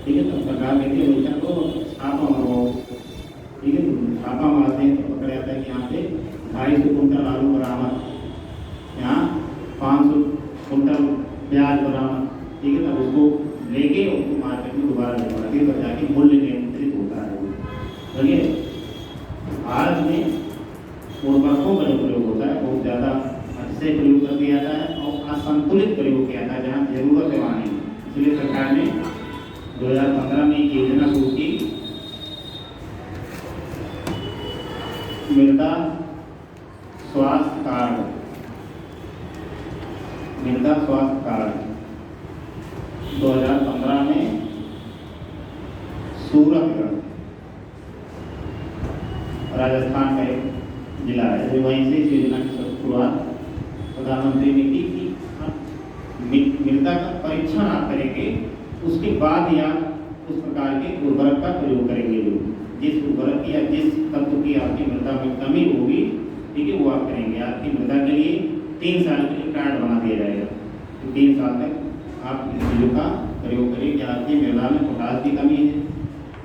ठीक है, तो सरकार कहती है भैया तो छापा मारो। ठीक है, छापा मारते हैं तो पकड़ जाता है कि यहाँ पे 250 कुंटल आलू बरामद, यहाँ 500 कुंटल प्याज बरामद। ठीक है, तब उसको लेके उसको मार्केट में दोबारा लेकर तब जाके मूल्य नियंत्रित होता है। देखिए भारत में उर्वरकों का जो प्रयोग होता है बहुत ज़्यादा अच्छे प्रयोग कर दिया जाता है और असंतुलित प्रयोग किया जाता है जहाँ जरूरत है वहाँ नहीं। इसलिए सरकार ने 2015 में एक योजना शुरू की, मृदा स्वास्थ्य कार्ड। मृदा स्वास्थ्य कार्ड 2015 में सूरत राजस्थान का एक जिला है जो वहीं से इस योजना की शुरुआत प्रधानमंत्री ने की कि मृदा का परीक्षण आप करेंगे उसके बाद या उस प्रकार के उर्वरक का प्रयोग करेंगे। जो जिस उर्वरक की या जिस तत्व की आपकी मृदा में कमी होगी ठीक है वो आप करेंगे। आपकी मृदा के लिए 3 साल के लिए कार्ड बना दिया जाएगा, तो 3 साल तक आप इन चीज़ों का प्रयोग करें कि आपकी मृदा में पोटास की कमी है,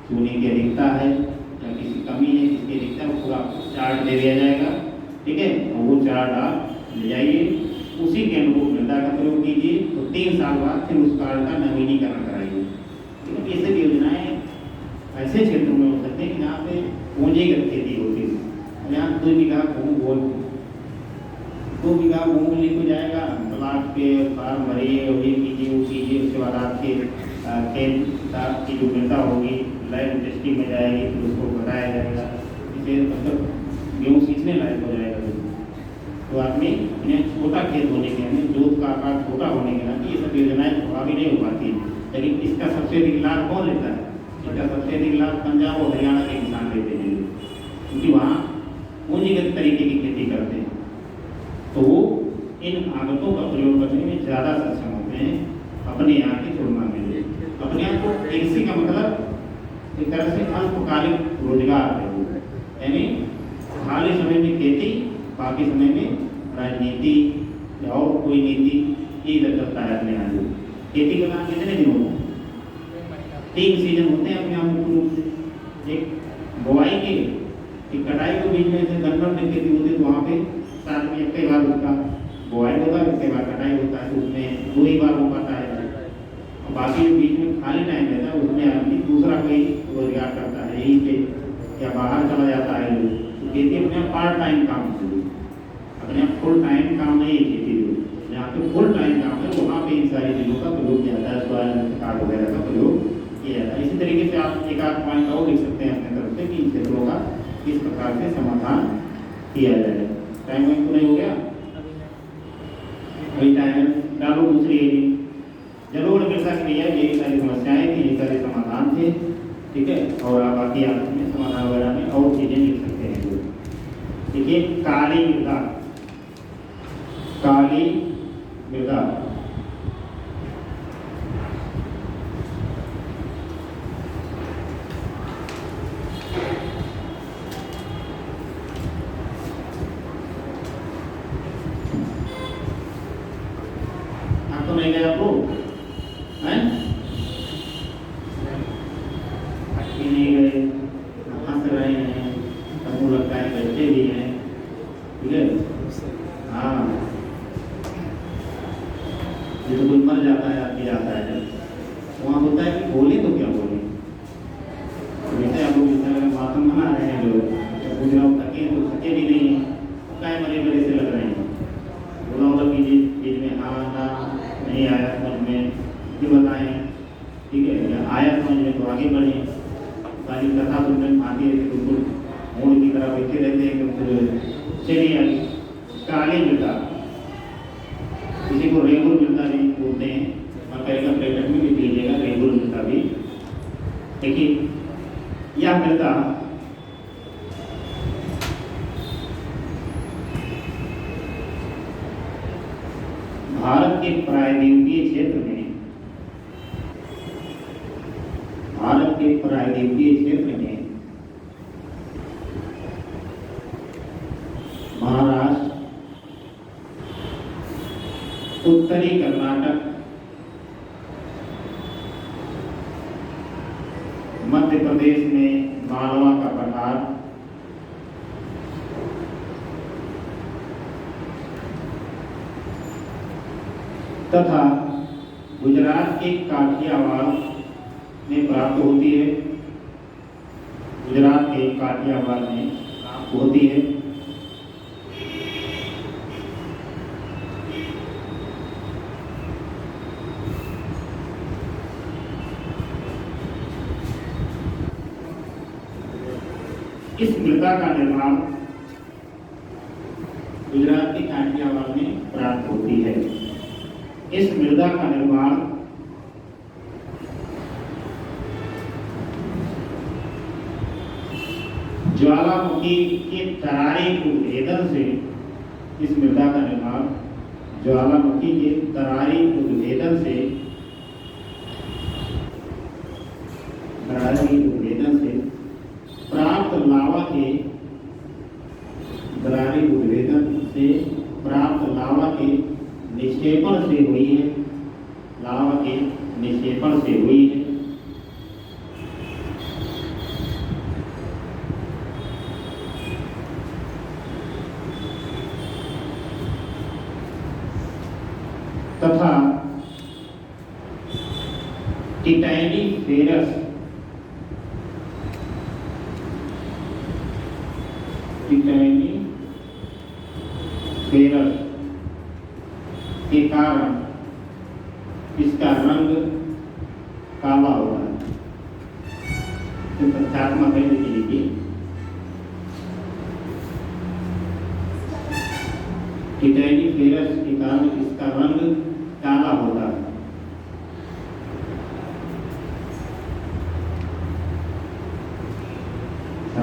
चूने की अधिकता है या किसी कमी है जिसकी अधिकता है, पूरा चार्ट दे दिया जाएगा। ठीक है, और वो चार्ट आप ले जाइए, उसी के अनुरूप मृदा का प्रयोग कीजिए, तो 3 साल बाद फिर उस कार्ड का नवीनीकरण कराइए। ठीक है, ये सब योजनाएँ ऐसे क्षेत्रों में हो सकते हैं कि जहाँ पे पूंजीगत खेती होती है। यहाँ 2 बीघा गेहूँ लेके जाएगा, प्लाट के फार्म भरिए और ये कीजिए वो कीजिए, उसके बाद आपके खेत की जो मृदा होगी लैब टेस्टिंग में जाएगी, फिर उसको घटाया जाएगा, इसे मतलब गेहूँ सींचने लायक हो जाएगा। तो आदमी इन्हें छोटा खेत होने के लिए जोत का आकार छोटा होने के नाते ये सब योजनाएँ प्रभावी नहीं हो पाती, लेकिन इसका सबसे अधिक लाभ कौन लेता है? इसका सबसे अधिक लाभ पंजाब और हरियाणा के किसान लेते हैं, क्योंकि वहाँ पूंजीगत तरीके की खेती करते हैं, तो वो इन आगतों का प्रयोग करने में ज़्यादा सक्षम होते हैं अपने यहाँ की तुलना में। अपने यहाँ को कृषि का मतलब एक तरह से अल्पकालिक रोजगार है, यानी खाली समय में खेती, बाकी समय में राजनीति या और कोई नीति ये चलता है अपने यहाँ। खेती का काम कितने दिन होता है? 3 सीजन होते हैं अपने यहाँ मुख्य रूप से, एक बुआई के, एक कटाई के बीच में से गन्ना में खेती होती है, तो वहाँ पे साल में एक बार उसका बुआई होता है, उसके बाद कटाई होता है, तो उसमें 2 ही बार हो पाता है। और बाकी जो बीच में खाली टाइम रहता है उसमें आदमी दूसरा कोई रोजगार करता है, यहीं पे या बाहर चला जाता है, खेती अपने पार्ट टाइम काम है, अपने फुल टाइम काम नहीं है खेती जो, जहाँ पे फुल टाइम काम है वहाँ पे इन सारी चीज़ों का प्रयोग किया जाता है, स्वास्थ्य कार्ड वगैरह का प्रयोग किया जाता है। इसी तरीके से आप एक आध पॉइंट और लिख सकते हैं अपने तरफ से कि इन क्षेत्रों का किस प्रकार से समाधान किया जाए। टाइम वाइम तो नहीं हो गया, अभी टाइम डालो दूसरी जरूर मिल सकती भैया, यही सारी समस्याएं थी, यही सारे समाधान थे, ठीक है। और आप बाकी आप में समाधान वगैरह में और चीज़ें लिख सकते हैं जो, देखिए काली मृदा, काली मृदा आपको नहीं गया आपको हैं? अटके नहीं गए, हंस रहे हैं, सबको लगता है बच्चे भी हैं, ठीक है। हाँ, ये तो कोई मर जाता है आदमी आता है जब वहाँ होता है कि बोले तो क्या बोले, जैसे आप लोग जैसे मातम मना रहे हैं लोग, पूछ रहा हूँ थके तो थके भी नहीं है, क्या मरे मरे से लग रहे हैं, बोला होगा कि बीच में हाँ ना नहीं आया समझ में ये बताएं, ठीक है, या आया समझ में तो आगे बढ़े। सारी कथा सुनने में आती है बिल्कुल मूड की तरह बैठे रहते हैं कि चलिए आगे। काली मृदा, किसी को रेगुल मृदा भी बोलते हैं, मकई का ब्रैकेट में लिख लीजिएगा रेगुल मृदा भी। देखिए यह मृदा भारत के प्रायद्वीपीय क्षेत्र में, भारत के प्रायद्वीपीय क्षेत्र में महाराष्ट्र, उत्तरी कर्नाटक, मध्य प्रदेश में मालवा का पठार, तथा गुजरात के काठियावाड़ में प्राप्त होती है, गुजरात के काठियावाड़ में प्राप्त होती है। इस मृदा का निर्माण गुजरात के काठियावाड़ में प्राप्त होती है। इस मृदा का निर्माण ज्वालामुखी के तरारी उद्भेदन से, इस मृदा का निर्माण ज्वालामुखी के तरारी उद्भेदन से, तरारी उद्भेदन से प्राप्त लावा के, तरारी उद्भेदन से प्राप्त लावा के निक्षेपण से हुई है, लावा के निक्षेपण से हुई है। तथा टिटैनी फेरस, टिटैनी फेरस के कारण इसका रंग काला हुआ है। तो तथ्यात्मक है लिखिए, टिटैनी फेरस के कारण इसका रंग काला होता है।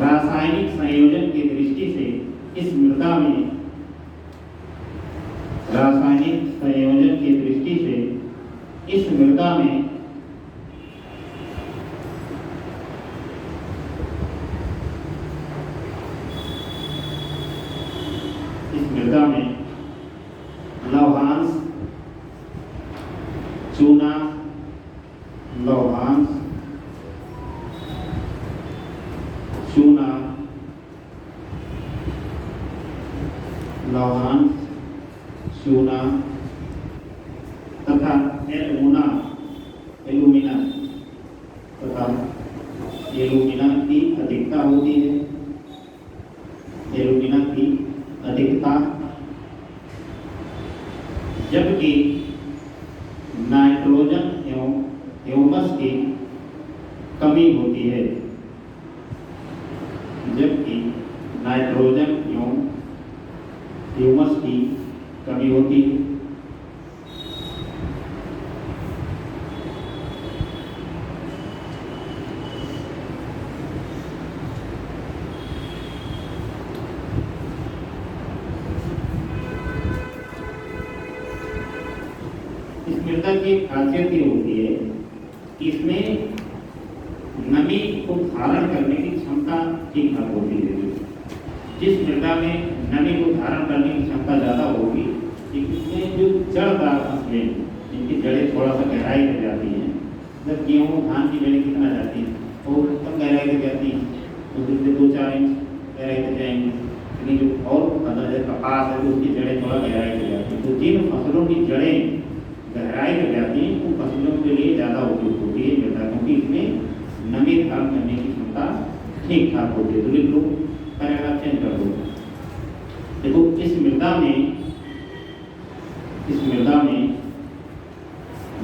रासायनिक संयोजन की दृष्टि से इस मृदा में, रासायनिक संयोजन की दृष्टि से इस मृदा में लौहांश, चूना, लौहांश, चूना, लौहांश, चूना तथा एलुमिना, एलुमिना तथा एलुमिना की अधिकता होती है। जबकि नाइट्रोजन एवं ह्यूमस की कमी होती है। जबकि नाइट्रोजन एवं ह्यूमस की कमी होती है। इस मृदा की खासियत ये होती है कि इसमें नमी को धारण करने की क्षमता ठीक ठाक होती है। जिस मृदा में नमी को धारण करने की क्षमता ज़्यादा होगी, इसमें जो जड़दार फसलें जिनकी जड़ें थोड़ा सा गहराई तक जाती हैं, जब गेहूँ धान की जड़ें कितना जाती हैं और कम गहराई तक जाती हैं, तो उससे 2-4 इंच गहराई तक जाएंगी। लेकिन जो और कपास है तो उसकी जड़ें थोड़ा गहराई तक जाती हैं। तो जिन फसलों की जड़ें गहराई तक जाती हैं उन फसलों के लिए ज़्यादा उपयुक्त होती है मृदा, क्योंकि इसमें नमी धारण करने की क्षमता ठीक ठाक होती है। तो लिख लो, पैराग्राफ चेंज कर दो। देखो इस मृदा में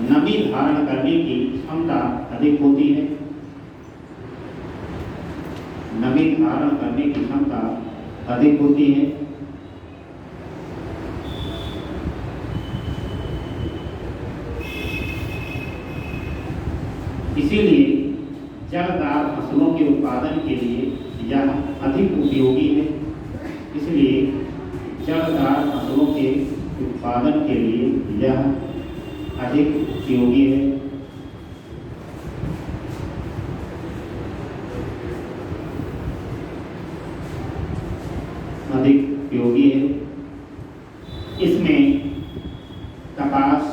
नमी धारण करने की क्षमता अधिक होती है। नमी धारण करने की क्षमता अधिक होती है। इसीलिए जड़दार फसलों के उत्पादन के लिए यह अधिक उपयोगी है। इसलिए जड़दार फसलों के उत्पादन के लिए यह अधिक उपयोगी है। अधिक उपयोगी है। इसमें कपास,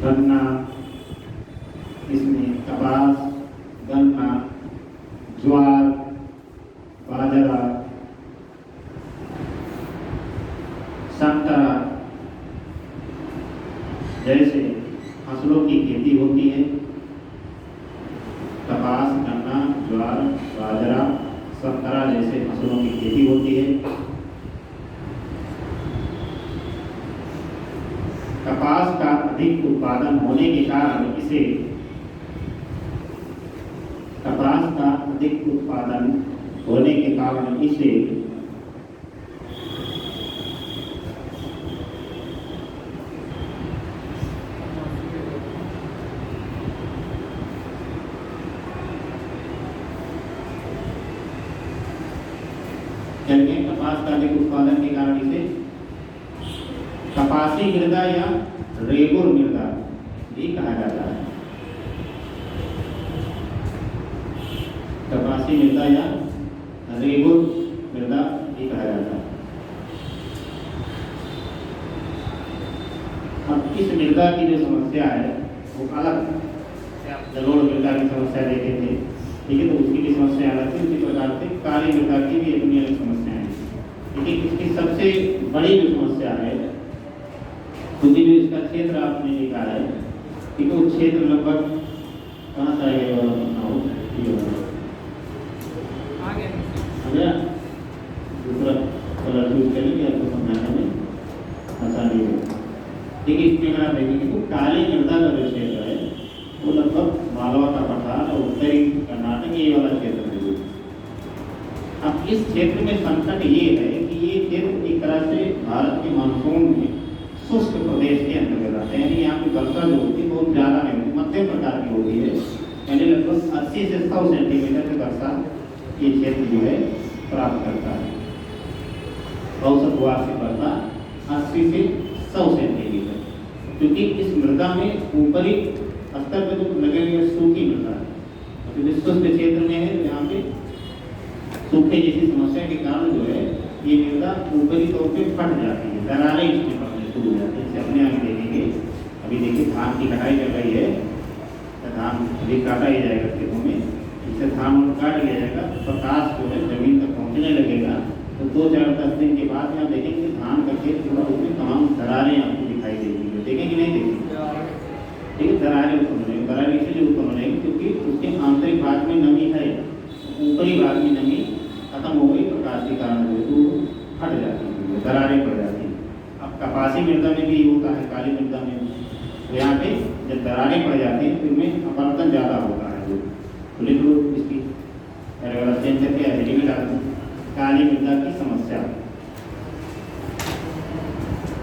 गन्ना, इसमें कपास, गन्ना, ज्वार, बाजरा, संतरा जैसे फसलों की खेती होती है। कपास, गन्ना, ज्वार, बाजरा, संतरा जैसे फसलों की खेती होती है। कपास का अधिक उत्पादन होने के कारण इसे कपास का अधिक उत्पादन के कारण इसे कपासी मृदा या रेगुर मृदा भी कहा जाता है। कपासी मृदा या रेगुर मृदा भी कहा जाता है। अब इस मृदा की जो समस्या है वो अलग, जलोढ़ मृदा की समस्या देखे थे, ठीक है, तो उसकी भी समस्या अलग थी। उसी प्रकार से काली मृदा की भी अपनी अलग समस्या है। लेकिन इसकी सबसे बड़ी जो समस्या है, खुद ही इसका क्षेत्र आपने लिखा है, ठीक है, वो क्षेत्र लगभग कहाँ से आएगा, दूसरा कलर यूज करेंगे आपको समझाने में आसानी होगी। देखिए इसमें अगर आप देखेंगे तो काली मृदा का जो क्षेत्र है वो लगभग मालवा का पठार और उत्तरी कर्नाटक ये वाला क्षेत्र है। अब इस क्षेत्र में संकट ये है कि ये क्षेत्र एक तरह से भारत के मानसून में शुष्क प्रदेश के अंतर्गत आते हैं। यानी यहाँ की वर्षा जो होती है बहुत ज़्यादा नहीं होती, मध्यम प्रकार की होती है। यानी लगभग 80 से 100 सेंटीमीटर की वर्षा ये क्षेत्र जो है प्राप्त करता है। औसत वार्षिक वर्षा 80 से 100 सेंटीमीटर, क्योंकि इस मृदा में ऊपरी स्तर पर जो लगेंगे सूखी मृदा है, तो शुष्क क्षेत्र में है तो यहाँ पे सूखे जैसी समस्या के कारण जो है ये मृदा ऊपरी तौर पे फट जाती है, दरारें इसमें पड़ने शुरू हो जाती है। इसे अपने आप देखेंगे, अभी देखिए धान की कटाई चल रही है, तो धान अभी काटा ही जाएगा खेतों में, इससे धान काट लिया जाएगा, प्रकाश जो है जमीन तक पहुँचने लगेगा, तो 2-4-10 दिन के बाद यहाँ देखेंगे धान का खेत पूरा उसमें तमाम दरारें आपको दिखाई देंगी। देखेंगे नहीं देखेंगे, ठीक है, दरारें उत्पन्न होंगी। दरारें इसलिए उत्पन्न होंगी क्योंकि उसके आंतरिक भाग में नमी है, ऊपरी भाग में नमी खत्म हो गई, प्रकाश के कारण जो है तो फट जाती है, दरारें पड़ जाती हैं। अब कपासी मृदा में भी होता है, काली मृदा में भी। तो यहाँ पे जब दरारें पड़ जाती हैं तो इनमें अपरदन ज़्यादा होता है। जो तो लिख लो इसकी पैराग्राफ चेंज करके हेडिंग में डाल दूँ, काली मृदा की समस्या।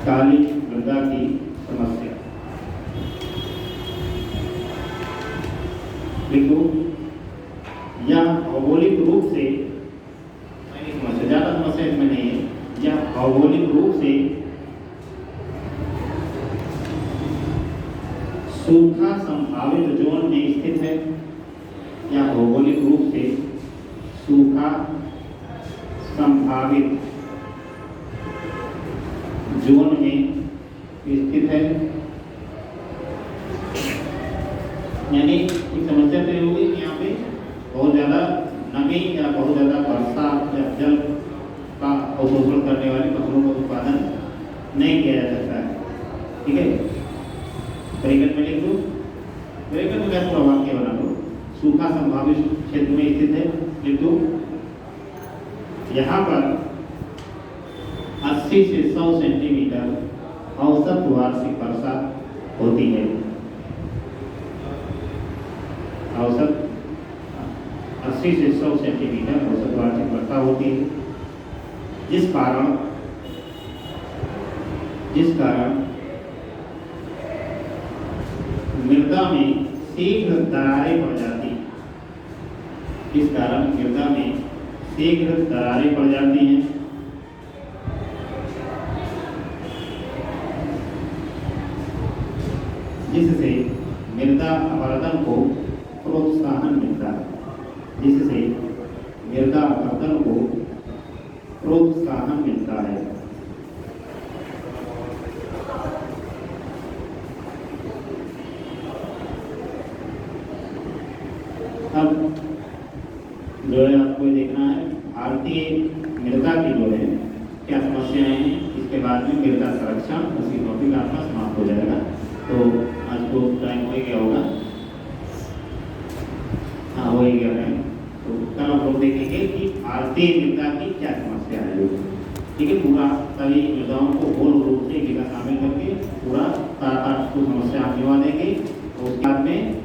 काली मृदा की समस्या लिखो। यह भौगोलिक रूप से, समस्या ज़्यादा समस्या इसमें नहीं है, यह भौगोलिक रूप से सूखा संभावित जोन में स्थित है। यह भौगोलिक रूप से सूखा संभावित जोन में स्थित है। यानी एक समस्या तो ये होगी कि यहाँ पे बहुत ज़्यादा नमी या बहुत ज़्यादा वर्षा या जल का अवशोषण करने वाली फसलों का उत्पादन नहीं किया जा सकता है। ठीक है, ब्रैकेट में लिख दो, ब्रैकेट में क्या पूरा वाक्य बना दो। सूखा संभावित क्षेत्र में स्थित है, लिख दो। यहाँ पर 80 से 100 सेंटीमीटर औसत वार्षिक वर्षा होती है। औसत 80 से 100 सेंटीमीटर औसत वार्षिक वर्षा होती है, जिस कारण मृदा में शीघ्र दरारें पड़ जाती हैं। इस कारण मृदा में शीघ्र दरारें पड़ जाती हैं, जिससे मृदा अपरदन को प्रोत्साहन मिलता है। जिससे मृदा अपरदन को प्रोत्साहन मिलता है। अब जो है आपको ये देखना है भारतीय मृदा की जो है क्या समस्याएं हैं, इसके बाद में मृदा संरक्षण, उसी टॉपिक आपका समाप्त हो जाएगा। तो आज को टाइम हो गया होगा, हाँ हो ही गया है। तो कल हम लोग देखेंगे कि भारतीय मृदा की क्या समस्या है। ठीक है, पूरा सभी मृदाओं को पूर्ण रूप से एक जगह शामिल करके पूरा 7-8 समस्या हम निभा देंगे। तो उसके बाद में